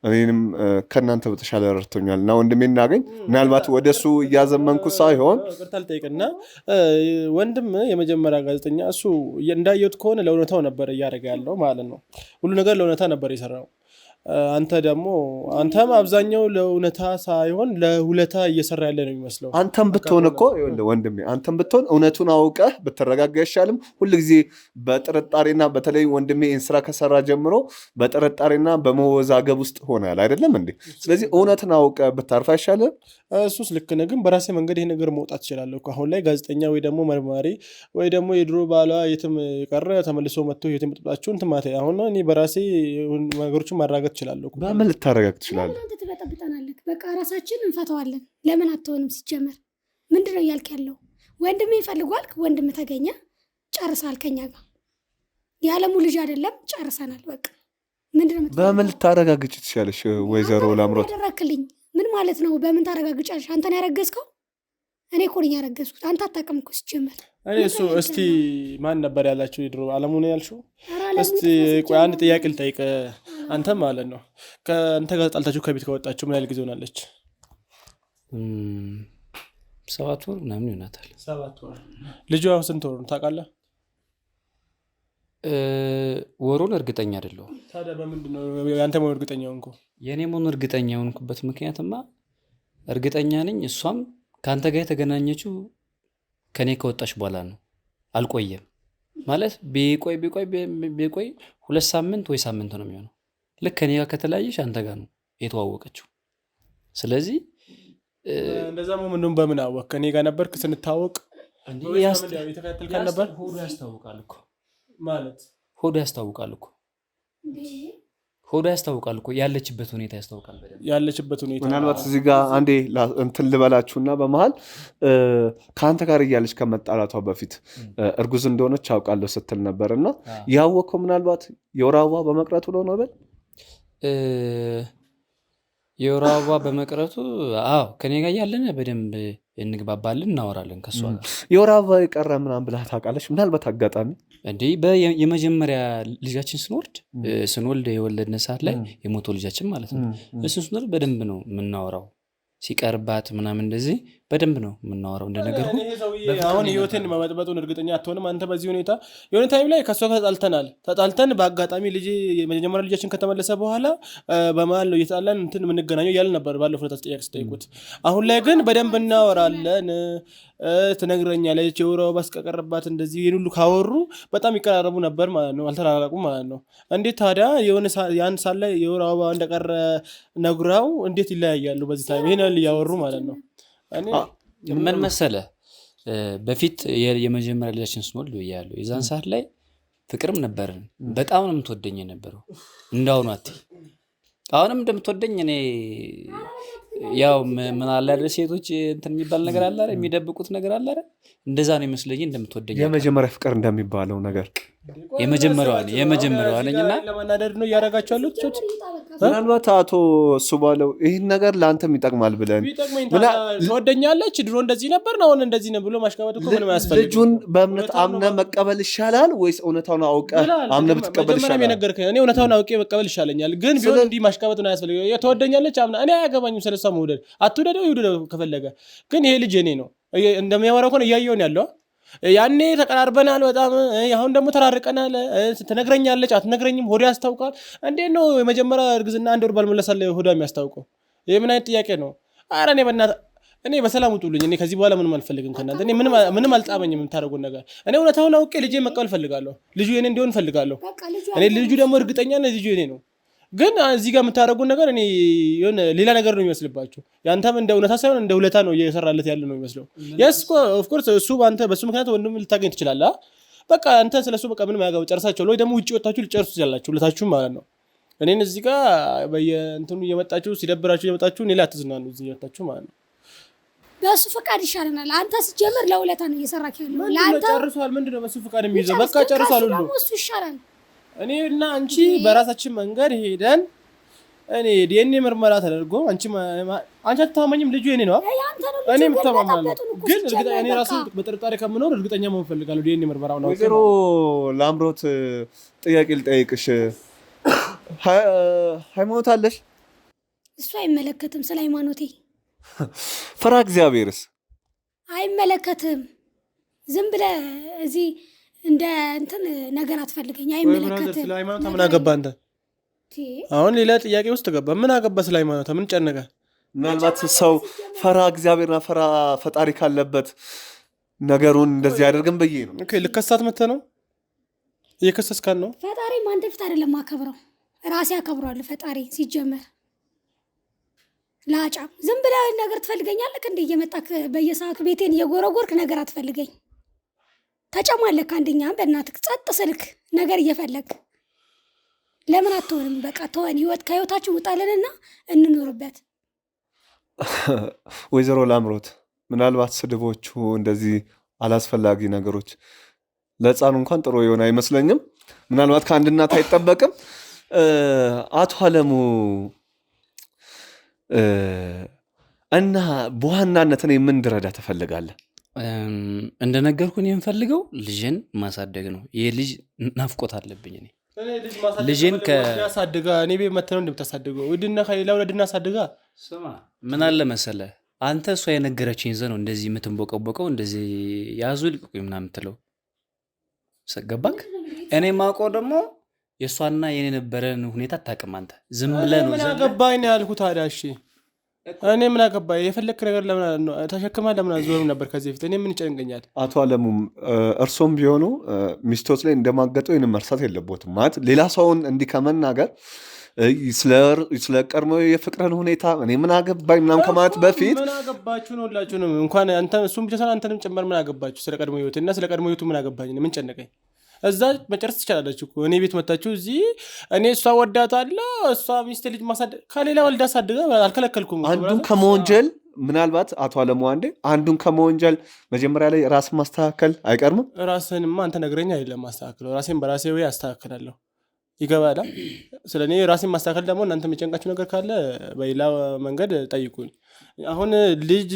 እኔንም ከእናንተ በተሻለ ረድቶኛል እና ወንድሜ እናገኝ ምናልባት ወደ እሱ እያዘመንኩ ሳይሆን ጠይቅና ወንድም የመጀመሪያ ጋዜጠኛ እሱ እንዳየሁት ከሆነ ለእውነታው ነበር እያደረገ ያለው ማለት ነው። ሁሉ ነገር ለእውነታ ነበር የሰራው። አንተ ደግሞ አንተም አብዛኛው ለእውነታ ሳይሆን ለሁለታ እየሰራ ያለ ነው የሚመስለው። አንተም ብትሆን እኮ ወንድሜ አንተም ብትሆን እውነቱን አውቀህ ብትረጋጋ ይሻልም። ሁልጊዜ በጥርጣሬና በተለይ ወንድሜ ይህን ስራ ከሰራ ጀምሮ በጥርጣሬና በመወዛገብ ውስጥ ሆናል አይደለም እንዴ? ስለዚህ እውነትን አውቀህ ብታርፍ አይሻልም? እሱስ ልክ ነህ፣ ግን በራሴ መንገድ ይሄ ነገር መውጣት ይችላለሁ። አሁን ላይ ጋዜጠኛ ወይ ደግሞ መርማሪ ወይ ደግሞ የድሮ ባሏ የትም ቀረ ተመልሶ መጥቶ የትም ጥጣችሁ እንትን ማለት አሁን እኔ በራሴ ነገሮችን ማረጋገጥ እችላለሁ። በምን ልታረጋግጥ ትችላለህ? አንተ ትበጠብጠናለህ። በቃ ራሳችን እንፈተዋለን። ለምን አትሆንም? ሲጀመር ምንድን ነው እያልክ ያለው? ወንድሜ ይፈልጓል፣ ወንድም ተገኘ፣ ጨርሳል። ከኛ ጋር የዓለሙ ልጅ አይደለም፣ ጨርሰናል። በቃ ምንድን ነው በምን ልታረጋግጭ ትችላለሽ? ወይዘሮ ላምሮት ያደረክልኝ ምን ማለት ነው? በምን ታረጋግጫለሽ? አንተን ያረገዝከው እኔ እኮ ነኝ ያረገዝኩት። አንተ አታውቅም እኮ ሲጀመር። እኔ እሱ እስቲ ማን ነበር ያላችሁ የድሮ አለሙ ነው ያልሽው? እስቲ ቆይ አንድ ጥያቄ ልጠይቅ። አንተ ማለት ነው ከአንተ ጋር ጣልታችሁ ከቤት ከወጣችሁ ምን ያህል ጊዜ ሆናለች? 7 ወር ምናምን ይሆናታል። 7 ወር። ልጇ ስንት ወር ነው ታውቃለህ? ወሩን እርግጠኛ አይደለሁም። ታዲያ በምንድን ነው ያንተ መሆን እርግጠኛ ሆንኩ? የእኔ መሆን እርግጠኛ የሆንኩበት ምክንያትማ እርግጠኛ ነኝ እሷም ከአንተ ጋር የተገናኘችው ከኔ ከወጣች በኋላ ነው። አልቆየም ማለት ቢቆይ 2 ሳምንት ወይ ሳምንት ነው የሚሆነው። ልክ ከኔ ጋር ከተለያየች አንተ ጋር ነው የተዋወቀችው። ስለዚህ እንደዛ ምንም በምን አወቅ? ከኔ ጋር ነበርክ ስንታወቅ? የተከታተልከን ነበር? ሆዱ ያስታውቃል እኮ ማለት ሆዱ ያስታውቃል እኮ ሆዷ ያስታውቃል እኮ ያለችበት ሁኔታ ያስታውቃል በደንብ ያለችበት ሁኔታ። ምናልባት እዚህ ጋር አንዴ እንትን ልበላችሁና በመሀል ከአንተ ጋር እያለች ከመጣላቷ በፊት እርጉዝ እንደሆነች አውቃለሁ ስትል ነበር እና ያወቅከው ምናልባት የወር አበባ በመቅረቱ ነው በል የወር አበባ በመቅረቱ አዎ ከኔ ጋር ያለን በደንብ እንግባባለን እናወራለን ከሷ ጋር የወር አበባ የቀረ ምናምን ብላ ታውቃለች ምናልባት አጋጣሚ እንዴ የመጀመሪያ ልጃችን ስንወልድ የወለድን ሰዓት ላይ የሞተው ልጃችን ማለት ነው እሱን ስንወልድ በደንብ ነው የምናወራው ሲቀርባት ምናምን እንደዚህ በደንብ ነው የምናወራው እንደነገርኩ አሁን ህይወትን መበጥበጡን እርግጠኛ አትሆንም አንተ በዚህ ሁኔታ የሆነ ታይም ላይ ከሷ ጋር ተጣልተን በአጋጣሚ መጀመሪያ ልጃችን ከተመለሰ በኋላ በመሀል ነው እየተጣላን እንትን የምንገናኘው እያልን ነበር ባለፈው ዕለት ጥያቄ ስጠይቁት አሁን ላይ ግን በደንብ እናወራለን ትነግረኛለች የወር አበባ እስከቀረባት እንደዚህ ይሄን ሁሉ ካወሩ በጣም ይቀራረቡ ነበር ማለት ነው አልተራራቁም ማለት ነው እንዴት ታዲያ የሆነ ያን ሳል ላይ የወር አበባ እንደቀረ ነግራው እንዴት ይለያያሉ በዚህ ታይም ይሄን ያወሩ ማለት ነው ምን መሰለህ በፊት የመጀመሪያ ልጃችን ስንወልድ ያለው የዛን ሰዓት ላይ ፍቅርም ነበርን በጣም ነው የምትወደኝ የነበረው እንዳሁኑ አሁንም እንደምትወደኝ እኔ ያው ምን አለ አይደል ሴቶች እንትን የሚባል ነገር አለ አይደል የሚደብቁት ነገር አለ አይደል እንደዛ ነው ይመስለኝ እንደምትወደኝ የመጀመሪያ ፍቅር እንደሚባለው ነገር የመጀመሪያዋ ነኝና ለማናደድ ነው ያረጋቸው አሉት ምናልባት አቶ እሱ ባለው ይህን ነገር ለአንተም ይጠቅማል ብለን ትወደኛለች ድሮ እንደዚህ ነበር ነው አሁን እንደዚህ ነው ብሎ ማሽቃበጥ እኮ ምንም አያስፈልግም ልጁን በእምነት አምነህ መቀበል ይሻላል ወይስ እውነታውን አውቀህ አምነህ ብትቀበል ይሻላል መጀመሪያ የነገርከኝ እኔ እውነታውን አውቄ መቀበል ይሻለኛል ግን ቢሆን እንዲህ ማሽቃበጥ ነው አያስፈልግም ትወደኛለች አምና እኔ አያገባኝም ስለሷ መውደድ አትውደደው ይውደደው ከፈለገ ግን ይሄ ልጅ እኔ ነው እንደሚያወራው እኮ እያየሁ ነው ያለው ያኔ ተቀራርበናል በጣም አሁን ደግሞ ተራርቀናል ትነግረኛለች አትነግረኝም ሆዷ ያስታውቃል እንዴት ነው የመጀመሪያ እርግዝና አንድ ወር ባልመለሳለ ሆዷ የሚያስታውቀው ይሄ ምን አይነት ጥያቄ ነው ኧረ እኔ በሰላም ውጡልኝ እኔ ከዚህ በኋላ ምንም አልፈልግም ከእናንተ እኔ ምንም አልጣመኝም የምታደርጉት ነገር እኔ እውነታውን አውቄ ልጄ መቀበል ፈልጋለሁ ልጁ የኔ እንዲሆን ፈልጋለሁ እኔ ልጁ ደግሞ እርግጠኛ ነኝ ልጁ የኔ ነው ግን እዚህ ጋር የምታደርጉት ነገር እኔ የሆነ ሌላ ነገር ነው የሚመስልባችሁ ያንተም እንደ እውነታ ሳይሆን እንደ ሁለታ ነው እየሰራለት ያለ ነው የሚመስለው yes of course እሱ ባንተ በሱ ምክንያት ወንድም ልታገኝ ትችላለህ በቃ አንተ ስለሱ በቃ ምንም ያጋው ጨርሳችሁ ወይ ደግሞ ውጪ ወጣችሁ ልጨርሱ ይችላልላችሁ ሁለታችሁ ማለት ነው እኔን እዚህ ጋር በየእንትኑ እየመጣችሁ ሲደብራችሁ እየመጣችሁ እኔ ላይ አትዝናኑ እዚህ እየመጣችሁ ማለት ነው በሱ ፍቃድ ይሻለናል አንተ ሲጀምር ለሁለታ ነው እየሰራክ ያለው ለአንተ ጨርሷል ምንድነው በሱ ፍቃድ የሚይዘው በቃ ጨርሷል ሁሉ እሱ ይሻላል እኔ እና አንቺ በራሳችን መንገድ ሄደን እኔ ዲኤንኤ ምርመራ ተደርጎ አንቺ አትታመኝም ልጁ የኔ ነው እኔ ምተማማለሁ ግን እርግጠኛ እኔ ራሴ በጥርጣሬ ከምኖር እርግጠኛ መሆን ፈልጋለሁ ዲኤንኤ ምርመራው ነው ወይዘሮ ላምሮት ጥያቄ ልጠይቅሽ ሃይማኖት አለሽ እሱ አይመለከትም ስለ ሃይማኖቴ ፈራ እግዚአብሔርስ አይመለከትም ዝም ብለህ እዚህ እንደ እንትን ነገር አትፈልገኝ አይመለከትም ስለ ሃይማኖት ምን አገባ አንተ አሁን ሌላ ጥያቄ ውስጥ ገባ ምን አገባ ስለ ሃይማኖት ምን ጨነቀ ምናልባት ሰው ፈራ እግዚአብሔርና ፈራ ፈጣሪ ካለበት ነገሩን እንደዚህ ያደርግም በዬ ነው ኦኬ ልከሳት መተ ነው እየከሰስካን ነው ፈጣሪ ማንተ ፊት አይደለም አከብረው ራሴ አከብረዋለሁ ፈጣሪ ሲጀመር ላጫ ዝም ብለህ ነገር ትፈልገኛለህ እንዴ እየመጣክ በየሰዓቱ ቤቴን እየጎረጎርክ ነገር አትፈልገኝ ተጨማለክ አንደኛ በእናትህ ጸጥ ስልክ ነገር እየፈለግ ለምን አትሆንም በቃ ተወን ህይወት ከህይወታችን ውጣልንና እንኖርበት ወይዘሮ ላምሮት ምናልባት ስድቦቹ እንደዚህ አላስፈላጊ ነገሮች ለህፃኑ እንኳን ጥሩ የሆነ አይመስለኝም ምናልባት ከአንድ እናት አይጠበቅም አቶ አለሙ እና በዋናነት እኔ ምን እንድረዳ ትፈልጋለህ እንደነገርኩኝ የምፈልገው ልጅን ማሳደግ ነው ይሄ ልጅ ናፍቆት አለብኝ እኔ ልጅን ከያሳድጋ እኔ ቤት መተህ ነው እንደምታሳድገው ወድና ከሌላ ወለድና ሳድጋ ስማ ምን አለ መሰለህ አንተ እሷ የነገረችኝ ዘ ነው እንደዚህ የምትንቦቀቦቀው እንደዚህ ያዙ ልቅቁኝ ምናምን የምትለው ሰገባክ እኔ ማውቀው ደግሞ የእሷና የኔ ነበረን ሁኔታ አታውቅም አንተ ዝም ብለህ ነው ምን አገባኝ ያልኩት ታዲያ እሺ እኔ ምን አገባኝ የፈለክ ነገር ለምን ተሸክማ ለምን አዞርም ነበር ከዚህ በፊት እኔ ምን ይጨንቀኛል አቶ አለሙም እርሶም ቢሆኑ ሚስቶች ላይ እንደማገጠው ይሄን መርሳት የለቦትም ማለት ሌላ ሰውን እንዲከመናገር ስለ ቀድሞ የፍቅርን ሁኔታ እኔ ምን አገባኝ ምናምን ከማለት በፊት ምን አገባችሁ ነው ሁላችሁንም እንኳን አንተ እሱም ብቻ ሳይሆን አንተንም ጭምር ምን አገባችሁ ስለ ቀድሞ ህይወት እና ስለ ቀድሞ ህይወቱ ምን አገባኝ ምን ጨነቀኝ እዛ መጨረስ ትችላለች እኮ። እኔ ቤት መታችሁ እዚህ እኔ እሷ ወዳታለሁ እሷ ሚስት ልጅ ማሳደግ ከሌላ ወልዳ አሳድጋ አልከለከልኩም። አንዱን ከመወንጀል ምናልባት አቶ አለሙ አንዴ አንዱን ከመወንጀል መጀመሪያ ላይ ራስን ማስተካከል አይቀርምም? ራስንማ አንተ ነግረኛ አይደለም ማስተካከለው፣ ራሴን በራሴ ወይ አስተካክላለሁ። ይገባላ። ስለ እኔ ራሴን ማስተካከል ደግሞ እናንተ የሚጨንቃችሁ ነገር ካለ በሌላ መንገድ ጠይቁኝ። አሁን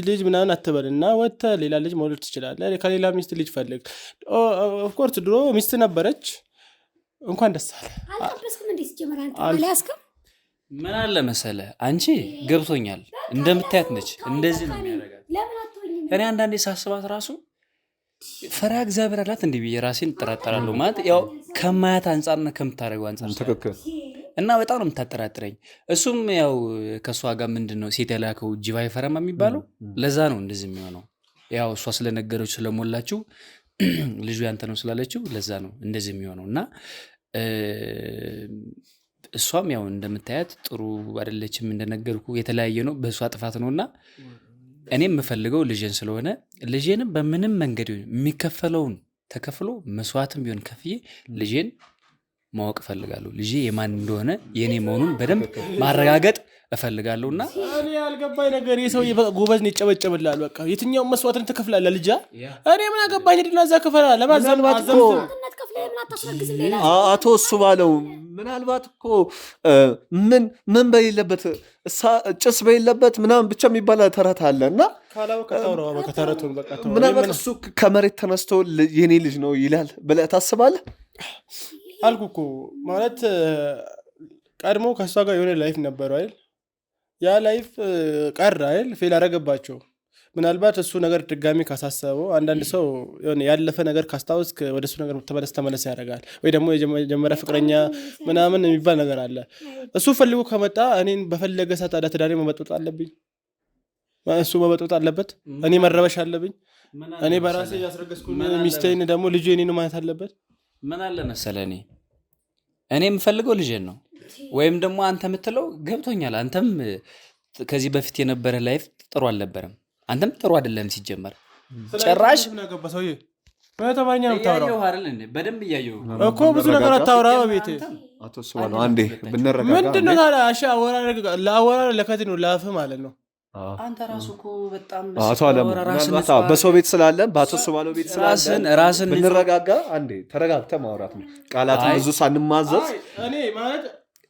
ልጅ ምናምን አትበል እና ወጥተህ ሌላ ልጅ መውለድ ትችላለህ። ከሌላ ሚስት ልጅ ፈልግ። ኦፍኮርስ ድሮ ሚስት ነበረች። እንኳን ደስ አለ። አልጠበስክም እንዴ? ሲጀመር አንተ አልያዝክም? ምን አለ መሰለህ አንቺ ገብቶኛል፣ እንደምታያት ነች፣ እንደዚህ ነው የሚያደርጋት። ለምን አትሆኝም? እኔ አንዳንዴ ሳስባት ራሱ ፈሪሃ እግዚአብሔር አላት እንዲህ ብዬ ራሴን እጠራጠራለሁ። ማለት ያው ከማያት አንጻርና ከምታደርገው አንጻር ትክክል። እና በጣም ነው የምታጠራጥረኝ። እሱም ያው ከእሷ ጋር ምንድን ነው ሴት ያላከው ጅባ አይፈረማ የሚባለው ለዛ ነው እንደዚህ የሚሆነው። ያው እሷ ስለነገረች ስለሞላችው ልጁ ያንተ ነው ስላለችው ለዛ ነው እንደዚህ የሚሆነው። እና እሷም ያው እንደምታያት ጥሩ አይደለችም፣ እንደነገርኩ የተለያየ ነው፣ በእሷ ጥፋት ነው። እና እኔም የምፈልገው ልጄን ስለሆነ ልጄንም በምንም መንገድ የሚከፈለውን ተከፍሎ መስዋዕትም ቢሆን ከፍዬ ልጄን ማወቅ እፈልጋለሁ። ልጄ የማን እንደሆነ የኔ መሆኑን በደንብ ማረጋገጥ እፈልጋለሁ። እና እኔ ያልገባኝ ነገር የሰው ጎበዝ ነው ይጨበጨብልሃል። በቃ የትኛውን መስዋዕትን ትከፍላለህ ልጅ? እኔ ምን አገባኝ? ሄድና እዛ ክፈላ ለማዘልማት እኮ አቶ እሱ ባለው ምናልባት እኮ ምን በሌለበት ጭስ በሌለበት ምናምን ብቻ የሚባል ተረት አለ እና ምናልባት እሱ ከመሬት ተነስቶ የኔ ልጅ ነው ይላል ብለህ ታስባለህ? አልኩ እኮ ማለት ቀድሞ ከእሷ ጋር የሆነ ላይፍ ነበረው አይደል? ያ ላይፍ ቀረ አይደል? ፌል አደረገባቸው። ምናልባት እሱ ነገር ድጋሚ ካሳሰበው አንዳንድ ሰው ያለፈ ነገር ካስታወስ ወደ እሱ ነገር ተመለስ ያደርጋል። ወይ ደግሞ የጀመሪያ ፍቅረኛ ምናምን የሚባል ነገር አለ። እሱ ፈልጎ ከመጣ እኔን በፈለገ ሰዓት ታዲያ ትዳሬ መበጥበጥ አለብኝ? እሱ መበጥበጥ አለበት? እኔ መረበሽ አለብኝ? እኔ በራሴ ያስረገዝኩ ሚስቴን ደግሞ ልጁ የኔ ነው ማለት አለበት? ምን አለ መሰለህ እኔ የምፈልገው ልጄን ነው። ወይም ደግሞ አንተ የምትለው ገብቶኛል። አንተም ከዚህ በፊት የነበረ ላይፍ ጥሩ አልነበረም። አንተም ጥሩ አይደለም ሲጀመር። ጭራሽ በተማኛ ነው የምታወራው በደንብ እያየሁ እኮ ብዙ ነገር አታወራ በቤት። አቶ ስባለው አንዴ ብንረጋጋ ምንድን ነው ታዲያ? ለአወራር ለከት ነው ላፍ ማለት ነው። አንተ ራሱ እኮ በጣም አቶ አለሙ በሰው ቤት ስላለን በአቶ ስባለው ቤት ስላለን ራስን ብንረጋጋ አንዴ ተረጋግተህ ማውራት ነው። ቃላትን ብዙ ሳንማዘዝ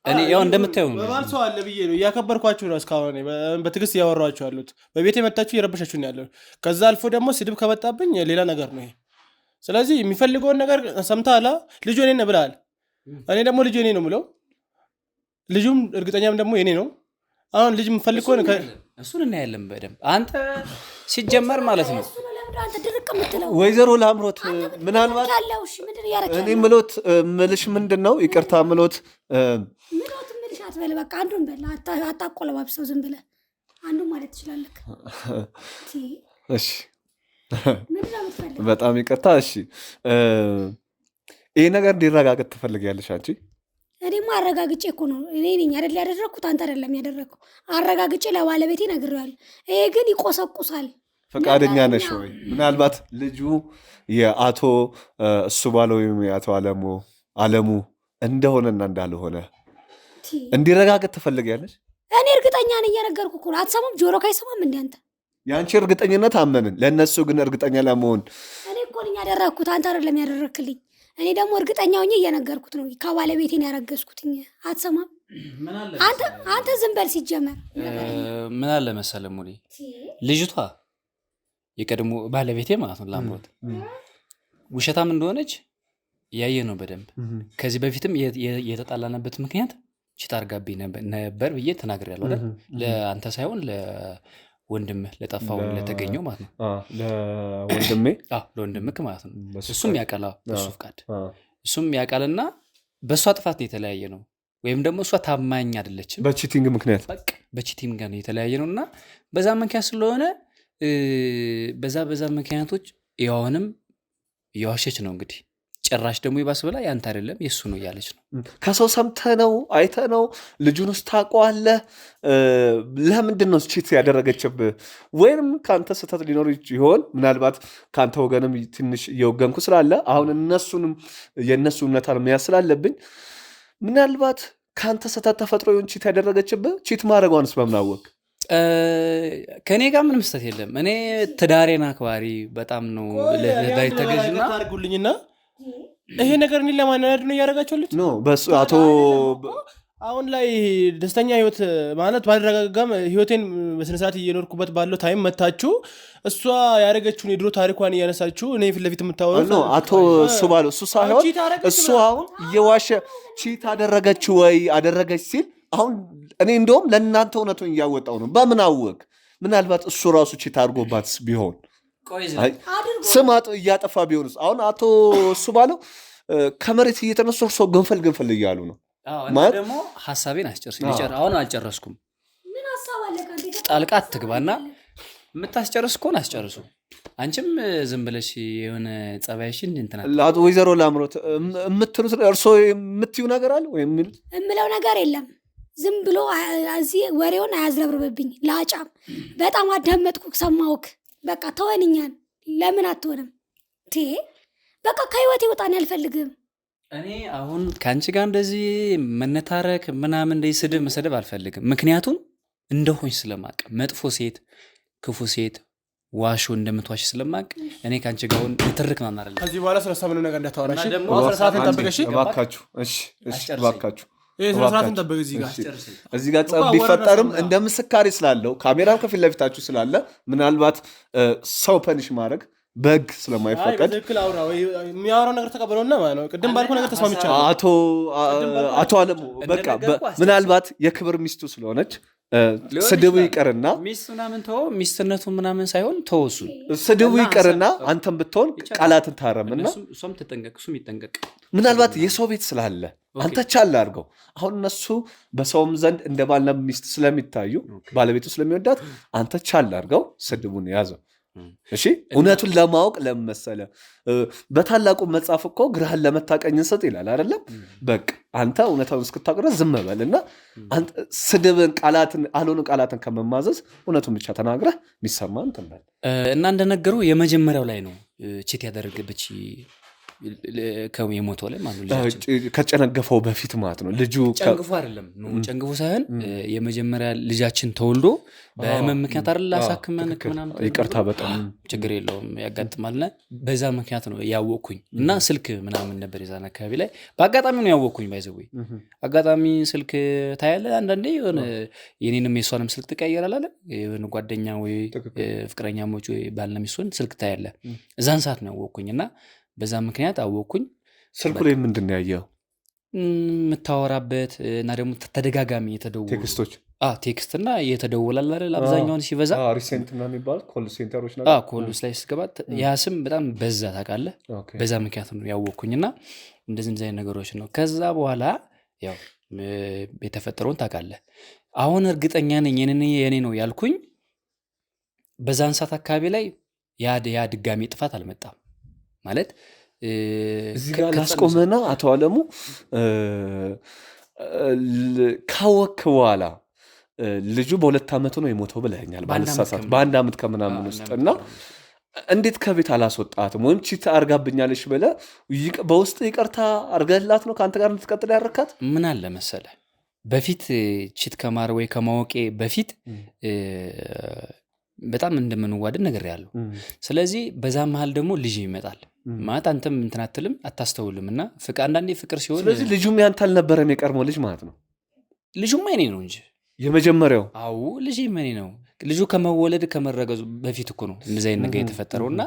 እኔ ያው እንደምታየው ነው። በባል ሰው አለ ብዬ ነው እያከበርኳችሁ ነው። እስካሁን በትዕግስት እያወራችሁ ያሉት በቤት የመጣችሁ እየረበሻችሁ ነው ያለው። ከዛ አልፎ ደግሞ ስድብ ከመጣብኝ ሌላ ነገር ነው ይሄ። ስለዚህ የሚፈልገውን ነገር ሰምተሃል። ልጁ እኔ ነህ ብለሃል። እኔ ደግሞ ልጁ እኔ ነው የምለው። ልጁም እርግጠኛም ደግሞ የኔ ነው። አሁን ልጅ የምፈልገውን እሱን እናያለን በደንብ። አንተ ሲጀመር ማለት ነው ወይዘሮ ላምሮት ምናልባት እኔ ምልሽ ምንድን ነው ይቅርታ ምሎት ምልሽ አትበል። በቃ አንዱን በል አታቆለባብሰው። ዝም ብለህ አንዱን ማለት ትችላለህ። እሺ በጣም ይቅርታ። እሺ ይሄ ነገር እንዲረጋገጥ ትፈልጊያለሽ አንቺ? እኔማ አረጋግጬ እኮ ነው። እኔ ነኝ አይደል ያደረግኩት፣ አንተ አይደለም ያደረግኩት። አረጋግጬ ለባለቤቴ ነግሬዋለሁ። ይሄ ግን ይቆሰቁሳል። ፈቃደኛ ነሽ ወይ? ምናልባት ልጁ የአቶ እሱ ባለው ወይም የአቶ አለሙ እንደሆነና እንዳልሆነ እንዲረጋገጥ ትፈልጊያለሽ? እኔ እርግጠኛ ነኝ፣ እየነገርኩህ እኮ ነው። አትሰማም? ጆሮ ካይሰማም እንደ አንተ የአንቺ እርግጠኝነት አመንን፣ ለእነሱ ግን እርግጠኛ ለመሆን እኔ እኮ ነኝ ያደረግኩት፣ አንተ አይደለም ያደረግክልኝ። እኔ ደግሞ እርግጠኛ ሆኜ እየነገርኩት ነው። ከባለቤቴን ያረገዝኩትኝ። አትሰማም? አንተ ዝም በል። ሲጀመር ምን አለ መሰለህ ሙሌ፣ ልጅቷ የቀድሞ ባለቤቴ ማለት ነው ላምሮት ውሸታም እንደሆነች ያየ ነው በደንብ። ከዚህ በፊትም የተጣላነበት ምክንያት ቺት አድርጋብኝ ነበር ብዬ ተናግሬያለሁ አይደል? ለአንተ ሳይሆን ለወንድምህ ለጠፋው ለተገኘው ማለት ነው። ለወንድምህ ማለት ነው። እሱም ያውቃል፣ በሱ ፍቃድ እሱም ያውቃልና በእሷ ጥፋት ነው የተለያየ ነው። ወይም ደግሞ እሷ ታማኝ አይደለችም፣ በቺቲንግ ምክንያት በቺቲንግ ነው የተለያየ ነው። እና በዛ ምክንያት ስለሆነ በዛ ምክንያቶች ያውንም እየዋሸች ነው እንግዲህ ጭራሽ ደግሞ ይባስ ብላ ያንተ አይደለም የሱ ነው እያለች ነው። ከሰው ሰምተህ ነው አይተህ ነው ልጁን ውስጥ ታውቀዋለህ? ለምንድን ነው ቺት ያደረገችብህ? ወይም ከአንተ ስህተት ሊኖር ይሆን? ምናልባት ከአንተ ወገንም ትንሽ እየወገንኩ ስላለ አሁን እነሱንም የእነሱ እውነታን መያዝ ስላለብኝ ምናልባት ከአንተ ስህተት ተፈጥሮ ይሆን ቺት ያደረገችብህ? ቺት ማድረጓንስ በምን አወቅ? ከእኔ ጋር ምንም ስህተት የለም። እኔ ትዳሬን አክባሪ በጣም ነው ለትዳሬ ተገዥና ታርጉልኝና ይሄ ነገር እኔን ለማናደድ ነው እያደረጋችሁልኝ ኖ በሱ አቶ አሁን ላይ ደስተኛ ህይወት ማለት ባልረጋጋም ህይወቴን በስነስርዓት እየኖርኩበት ባለው ታይም መታችሁ እሷ ያደረገችውን የድሮ ታሪኳን እያነሳችሁ እኔ ፊት ለፊት የምታወሩት ኖ አቶ እሱ ባለው እሱ ሳይሆን እሱ አሁን እየዋሸ ቺት አደረገች ወይ አደረገች ሲል አሁን እኔ እንደውም ለእናንተ እውነቱን እያወጣው ነው። በምን አወቅ? ምናልባት እሱ ራሱ ቺት አድርጎባት ቢሆን ስም እያጠፋ ቢሆንስ? አሁን አቶ እሱ ባለው ከመሬት እየተነሱ ሰው ገንፈል እያሉ ነው። ማለት ደግሞ ሀሳቤን አሁን አልጨረስኩም። ጣልቃ ትግባና የምታስጨርስ ከሆነ አስጨርሱ። አንቺም ዝም ብለሽ የሆነ ጸባይሽን እንትናት ወይዘሮ ላምሮት የምትሉት እርሶ የምትዩ ነገር አለ ወይ? የምለው ነገር የለም። ዝም ብሎ እዚህ ወሬውን አያዝረብርብብኝ። ላጫም በጣም አዳመጥኩ፣ ሰማውክ። በቃ ተወንኛል። ለምን አትሆንም? በቃ ከህይወት ይወጣን አልፈልግም። እኔ አሁን ከአንቺ ጋር እንደዚህ መነታረክ ምናምን እንደዚህ ስድብ መሰደብ አልፈልግም። ምክንያቱም እንደሆንሽ ስለማቅ መጥፎ ሴት፣ ክፉ ሴት፣ ዋሾ እንደምትዋሽ ስለማቅ እኔ ከአንቺ ጋር ንትርክ ነው እናደርጋለን። ከዚህ በኋላ ስለሰምነው ነገር እንዳታወራሽ ደግሞ ስርዓትን ጠብቀሽ እባካችሁ። እባካችሁ ስርዓትን ጠብቅ። እዚህ ጋር ጸብ ቢፈጠርም እንደ ምስካሪ ስላለው ካሜራም ከፊት ለፊታችሁ ስላለ ምናልባት ሰው ፐኒሽ ማድረግ በግ ስለማይፈቀድ የሚያወራው ነገር ተቀበለውና ማለት ነው። ቅድም ባልኩ ነገር ተስማምቻለሁ። አቶ አለሙ በቃ ምናልባት የክብር ሚስቱ ስለሆነች ስድቡ ይቀርና ሚስት ምናምን ተወው፣ ሚስትነቱ ምናምን ሳይሆን ተወሱ ስድቡ ይቀርና አንተም ብትሆን ቃላትን ታረምና እሷም ትጠንቀቅ፣ እሱም ይጠንቀቅ። ምናልባት የሰው ቤት ስላለ አንተ ቻል አድርገው። አሁን እነሱ በሰውም ዘንድ እንደ ባልና ሚስት ስለሚታዩ ባለቤቱ ስለሚወዳት አንተ ቻል አድርገው ስድቡን ያዘው። እሺ እውነቱን ለማወቅ ለመሰለ በታላቁ መጽሐፍ እኮ ግራህን ለመታቀኝ ስጥ ይላል አይደለም? በቃ አንተ እውነታውን እስክታውቅ ዝም በልና ስድብን ቃላትን አልሆኑ ቃላትን ከመማዘዝ እውነቱን ብቻ ተናግረህ የሚሰማን ትንበል እና እንደነገሩ የመጀመሪያው ላይ ነው ቺት ያደረገበች የሞተው ላይ ማለት ነው። ከጨነገፈው በፊት ማለት ነው። ልጁ ጨንግፎ አይደለም ነው ጨንግፎ ሳይሆን የመጀመሪያ ልጃችን ተወልዶ በህመም ምክንያት አይደል አሳክመን ምናምን ይቅርታ በጣም ችግር የለውም ያጋጥማልና በዛ ምክንያት ነው ያወቅኩኝ። እና ስልክ ምናምን ነበር የዛን አካባቢ ላይ በአጋጣሚ ነው ያወቅኩኝ። ባይዘውይ አጋጣሚ ስልክ ታያለ አንዳንዴ የሆነ የኔንም የሷንም ስልክ ትቀየራለህ አይደል? የሆነ ጓደኛ ወይ ፍቅረኛሞች ወይ ባልና ሚስቱን ስልክ ታያለ። እዛን ሰዓት ነው ያወቅኩኝና በዛ ምክንያት አወቅኩኝ። ስልኩ ላይ ምንድን ያየው? የምታወራበት እና ደግሞ ተደጋጋሚ የተደወሉ ቴክስቶች ቴክስትና የተደወላል አይደል? አብዛኛውን ሲበዛ ሪሴንት ነው የሚባል ኮል ሴንተሮች ኮልስ ላይ ስገባት ያ ስም በጣም በዛ ታውቃለህ። በዛ ምክንያት ነው ያወቅኩኝና እንደዚህ አይነት ነገሮች ነው። ከዛ በኋላ ያው የተፈጠረውን ታውቃለህ። አሁን እርግጠኛ ነኝ የኔ ነው ያልኩኝ በዛን ሰዓት አካባቢ ላይ ያ ድጋሚ ጥፋት አልመጣም ማለት እዚህ ጋር ላስቆመና አቶ አለሙ ካወክ በኋላ ልጁ በ2 ዓመቱ ነው የሞተው ብለኛል ባልሳሳት በ1 ዓመት ከምናምን ውስጥ እና እንዴት ከቤት አላስወጣትም? ወይም ቺት አርጋብኛለሽ ብለህ በውስጥ ይቅርታ አርገላት ነው ከአንተ ጋር እንድትቀጥል ያደረካት? ምን አለ መሰለህ በፊት ቺት ከማር ወይ ከማወቄ በፊት በጣም እንደምንዋደድ ነገር ያለው። ስለዚህ በዛ መሃል ደግሞ ልጅ ይመጣል ማለት አንተም እንትን አትልም አታስተውልም እና አንዳንዴ ፍቅር ሲሆን ስለዚህ ልጁም ያንተ አልነበረም የቀድሞ ልጅ ማለት ነው። ልጁም የኔ ነው እንጂ የመጀመሪያው አዎ ልጅ የኔ ነው። ልጁ ከመወለድ ከመረገዙ በፊት እኮ ነው እንደዚህ አይነት ነገር የተፈጠረው እና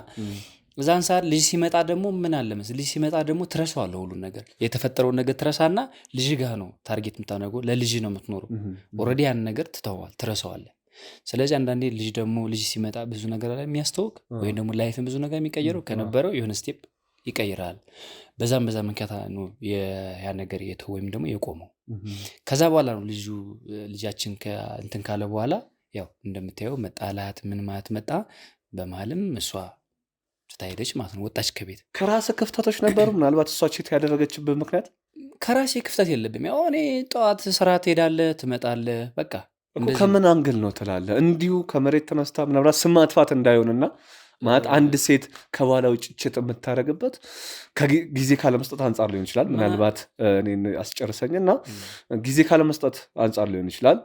እዛን ሰዓት ልጅ ሲመጣ ደግሞ ምን አለ መሰለህ ልጅ ሲመጣ ደግሞ ትረሳዋለህ ሁሉ ነገር የተፈጠረው ነገር ትረሳና ልጅ ጋር ነው ታርጌት የምታደርገው ለልጅ ነው የምትኖረው። ኦልሬዲ ያን ነገር ትተዋል ትረሳዋለህ። ስለዚህ አንዳንዴ ልጅ ደግሞ ልጅ ሲመጣ ብዙ ነገር ላይ የሚያስተውቅ ወይም ደግሞ ላይፍን ብዙ ነገር የሚቀየረው ከነበረው የሆነ ስቴፕ ይቀይራል። በዛ ምክንያት ነው ያ ነገር የተው ወይም ደግሞ የቆመው። ከዛ በኋላ ነው ልጃችን እንትን ካለ በኋላ ያው እንደምታየው መጣላት ምን ማለት መጣ። በመሀልም እሷ ትታ ሄደች ማለት ነው። ወጣች ከቤት። ከራስህ ክፍተቶች ነበሩ? ምናልባት እሷ ቺት ያደረገችብህ ምክንያት? ከራሴ ክፍተት የለብም። ያው እኔ ጠዋት ስራ ትሄዳለህ ትመጣለህ፣ በቃ ከምን አንግል ነው ትላለህ? እንዲሁ ከመሬት ተነስታ ምናልባት ስም ማጥፋት እንዳይሆንና ማለት አንድ ሴት ከባሏ ውጭ ቺት የምታደርግበት ጊዜ ካለመስጠት አንጻር ሊሆን ይችላል። ምናልባት እኔን አስጨርሰኝና ጊዜ ካለመስጠት አንጻር ሊሆን ይችላል።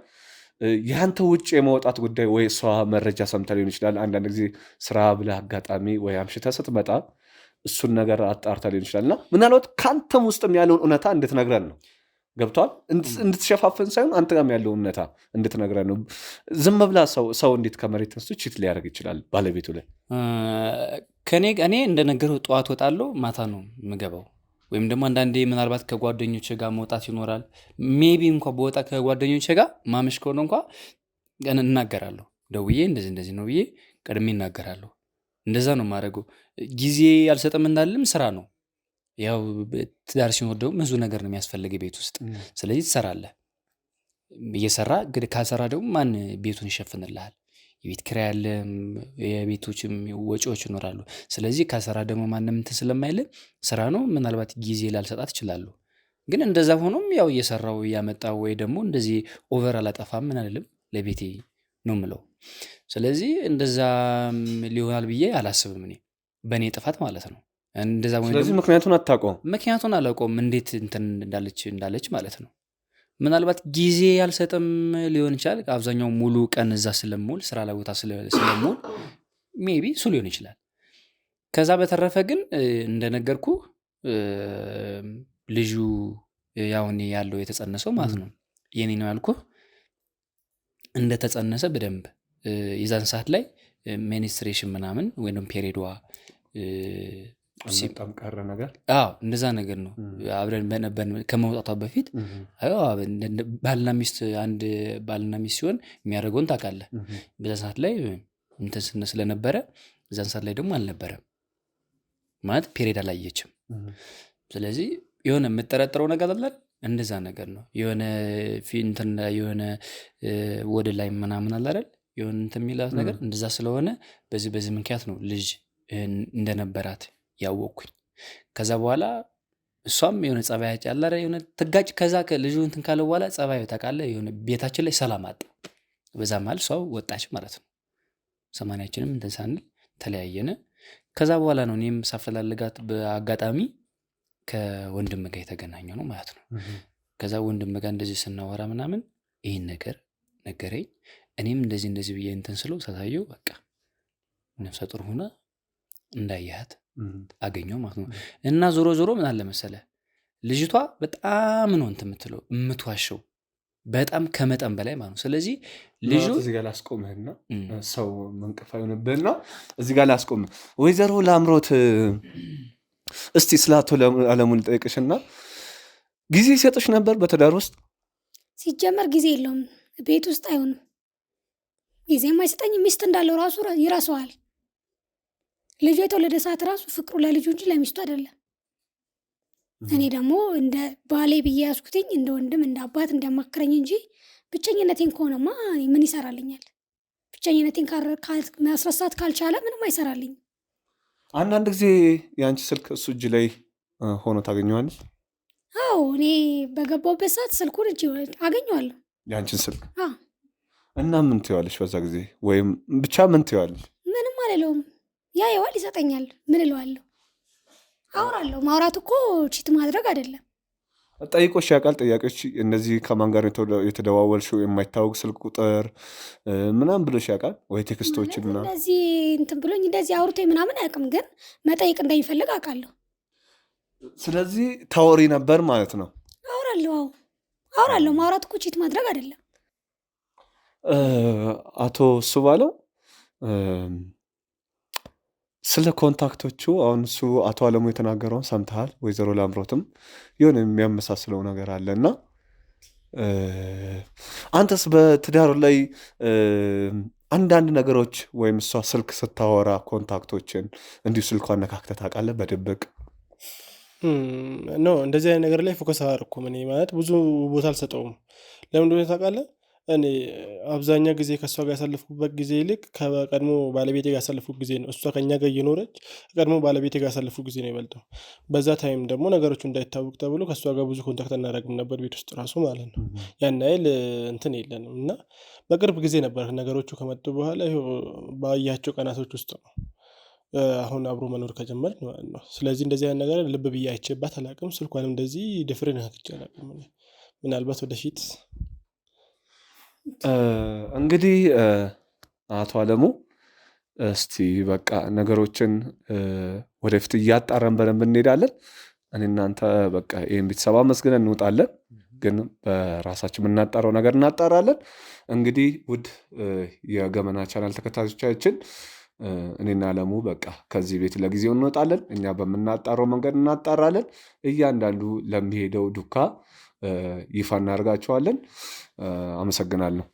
ያንተ ውጭ የመውጣት ጉዳይ ወይ እሷ መረጃ ሰምታ ሊሆን ይችላል። አንዳንድ ጊዜ ስራ ብለህ አጋጣሚ ወይ አምሽተህ ስትመጣ እሱን ነገር አጣርታ ሊሆን ይችላል። እና ምናልባት ከአንተም ውስጥም ያለውን እውነታ እንድትነግረን ነው። ገብቷል? እንድትሸፋፍን ሳይሆን አንተ ጋርም ያለውን እውነታ እንድትነግረን ነው። ዝም ብላ ሰው እንዴት ከመሬት ተነስቶ ቺት ሊያደርግ ይችላል ባለቤቱ ላይ? እኔ እንደነገረው ጠዋት ወጣለሁ፣ ማታ ነው የምገባው። ወይም ደግሞ አንዳንዴ ምናልባት ከጓደኞች ጋር መውጣት ይኖራል። ሜቢ እንኳ በወጣ ከጓደኞች ጋር ማመሽ ከሆነ እንኳ እናገራለሁ። ደውዬ እንደዚህ ነው ብዬ ቀድሜ እናገራለሁ። እንደዛ ነው የማደርገው። ጊዜ አልሰጥም እንዳልልም ስራ ነው። ያው ትዳር ሲኖር ደግሞ ብዙ ነገር ነው የሚያስፈልግ ቤት ውስጥ። ስለዚህ ትሰራለህ። እየሰራ እንግዲህ ካልሰራ ደግሞ ማን ቤቱን ይሸፍንልሃል? የቤት ኪራይ አለ፣ የቤቶችም ወጪዎች ይኖራሉ። ስለዚህ ካልሰራ ደግሞ ማንም እንትን ስለማይልህ ስራ ነው። ምናልባት ጊዜ ላልሰጣት እችላለሁ። ግን እንደዛ ሆኖም ያው እየሰራው እያመጣው ወይ ደግሞ እንደዚህ ኦቨር አላጠፋም ምን አይደለም ለቤቴ ነው የምለው። ስለዚህ እንደዛ ሊሆናል ብዬ አላስብም እኔ በእኔ ጥፋት ማለት ነው። እንደዛ ወይ ስለዚህ ምክንያቱን አታውቀውም? ምክንያቱም አላውቀውም እንዴት እንትን እንዳለች ማለት ነው። ምናልባት ጊዜ ያልሰጥም ሊሆን ይችላል። አብዛኛው ሙሉ ቀን እዛ ስለምውል ስራ ላይ ቦታ ስለምውል ሜቢ እሱ ሊሆን ይችላል። ከዛ በተረፈ ግን እንደነገርኩ ልጁ ያው እኔ ያለው የተጸነሰው ማለት ነው የኔ ነው ያልኩህ እንደተጸነሰ በደንብ የዛን ሰዓት ላይ ሚኒስትሬሽን ምናምን ወይም ፔሪዷ በጣም ቀረ ነገር እንደዛ ነገር ነው። አብረን ከመውጣቷ በፊት ባልና ሚስት አንድ ባልና ሚስት ሲሆን የሚያደርገውን ታውቃለህ። በዛ ሰዓት ላይ እንትን ስለነበረ እዛን ሰዓት ላይ ደግሞ አልነበረም ማለት ፔሪድ አላየችም። ስለዚህ የሆነ የምጠረጥረው ነገር አለ እንደዛ ነገር ነው። የሆነ እንትን የሆነ ወደ ላይ ምናምን አለ አይደል የሆነ እንትን የሚላት ነገር እንደዛ ስለሆነ በዚህ ምክንያት ነው ልጅ እንደነበራት ያወቅኩኝ። ከዛ በኋላ እሷም የሆነ ጸባይ ያለ የሆነ ትጋጭ ከዛ ከልጁ እንትን ካለ በኋላ ጸባዩ ታውቃለህ የሆነ ቤታችን ላይ ሰላም አጣ። በዛ ማለት ሰው ወጣች ማለት ነው። ሰማንያችንም እንትን ሳንል ተለያየነ። ከዛ በኋላ ነው እኔም ሳፈላልጋት በአጋጣሚ ከወንድም ጋር የተገናኘው ነው ማለት ነው። ከዛ ወንድም ጋር እንደዚህ ስናወራ ምናምን ይሄን ነገር ነገረኝ። እኔም እንደዚህ ብዬ እንትን ስለው ሳታየው በቃ ነፍሰ ጡር ሆና እንዳያት አገኘው ማለት ነው። እና ዞሮ ምን አለ መሰለህ ልጅቷ በጣም ነው እንትን የምትለው የምትዋሸው በጣም ከመጠን በላይ ማለት ነው። ስለዚህ ልጁ እዚህ ጋር ላስቆምህና ሰው መንቀፋ ይሆንብህና እዚህ ጋር ላስቆምህ። ወይዘሮ ላምሮት እስቲ ስለ አቶ አለሙ ልጠይቅሽና ጊዜ ይሰጥሽ ነበር በትዳር ውስጥ? ሲጀመር ጊዜ የለውም ቤት ውስጥ አይሆንም። ጊዜ የማይሰጠኝ ሚስት እንዳለው ራሱ ይረሳዋል። ልጁ የተወለደ ሰዓት ራሱ ፍቅሩ ለልጁ እንጂ ለሚስቱ አይደለም። እኔ ደግሞ እንደ ባሌ ብዬ ያዝኩትኝ እንደ ወንድም እንደ አባት እንዲያማክረኝ እንጂ ብቸኝነቴን ከሆነማ ምን ይሰራልኛል? ብቸኝነቴን ማስረሳት ካልቻለ ምንም አይሰራልኝም። አንዳንድ ጊዜ የአንቺ ስልክ እሱ እጅ ላይ ሆኖ ታገኘዋለች? አዎ እኔ በገባሁበት ሰዓት ስልኩን እጅ አገኘዋለሁ የአንቺን ስልክ። እና ምን ትይዋለሽ በዛ ጊዜ? ወይም ብቻ ምን ትይዋለሽ? ምንም አልለውም። ያየዋል ይሰጠኛል። ምን እለዋለሁ? አወራለሁ። ማውራት እኮ ቺት ማድረግ አይደለም። ጠይቆሽ ያውቃል? ጥያቄዎች እነዚህ ከማን ጋር የተደዋወልሽው የማይታወቅ ስልክ ቁጥር ምናምን ብሎሽ ያውቃል ወይ? ቴክስቶችን ምናምን እንደዚህ እንትን ብሎኝ እንደዚህ አውርቶኝ ምናምን አያውቅም፣ ግን መጠየቅ እንደሚፈልግ አውቃለሁ። ስለዚህ ታወሪ ነበር ማለት ነው? አወራለሁ። ማውራት እኮ ቺት ማድረግ አይደለም። አቶ እሱ ባለው ስለ ኮንታክቶቹ አሁን እሱ አቶ አለሙ የተናገረውን ሰምተሃል? ወይዘሮ ላምሮትም የሆነ የሚያመሳስለው ነገር አለ እና አንተስ በትዳሩ ላይ አንዳንድ ነገሮች ወይም እሷ ስልክ ስታወራ ኮንታክቶችን እንዲሁ ስልኳ አነካክተህ ታውቃለህ በድብቅ? ኖ እንደዚህ አይነት ነገር ላይ ፎከስ አላደረኩም እኔ ማለት ብዙ ቦታ አልሰጠውም። ለምን እንደሆነ ታውቃለህ? እኔ አብዛኛ ጊዜ ከእሷ ጋር ያሳለፍኩበት ጊዜ ይልቅ ከቀድሞ ባለቤቴ ጋር ያሳለፍኩት ጊዜ ነው። እሷ ከኛ ጋር እየኖረች ቀድሞ ባለቤቴ ጋር ያሳለፍኩት ጊዜ ነው ይበልጠው። በዛ ታይም ደግሞ ነገሮቹ እንዳይታወቅ ተብሎ ከእሷ ጋር ብዙ ኮንታክት አናደርግም ነበር፣ ቤት ውስጥ ራሱ ማለት ነው። ያን ያህል እንትን የለንም እና በቅርብ ጊዜ ነበር ነገሮቹ ከመጡ በኋላ ይኸው ባያቸው ቀናቶች ውስጥ ነው አሁን አብሮ መኖር ከጀመርን ማለት ነው። ስለዚህ እንደዚህ አይነት ነገር ልብ ብዬ አይቼባት አላውቅም። ስልኳንም እንደዚህ ድፍሬን ነክቼ አላውቅም። ምናልባት ወደፊት እንግዲህ አቶ አለሙ እስቲ በቃ ነገሮችን ወደፊት እያጣራን በደንብ እንሄዳለን። እኔ እናንተ በቃ ይህን ቤተሰብ አመስግነን እንውጣለን፣ ግን በራሳችን የምናጣራው ነገር እናጣራለን። እንግዲህ ውድ የገመና ቻናል ተከታዮቻችን እኔና አለሙ በቃ ከዚህ ቤት ለጊዜው እንወጣለን። እኛ በምናጣራው መንገድ እናጣራለን። እያንዳንዱ ለሚሄደው ዱካ ይፋ እናደርጋቸዋለን። አመሰግናለሁ።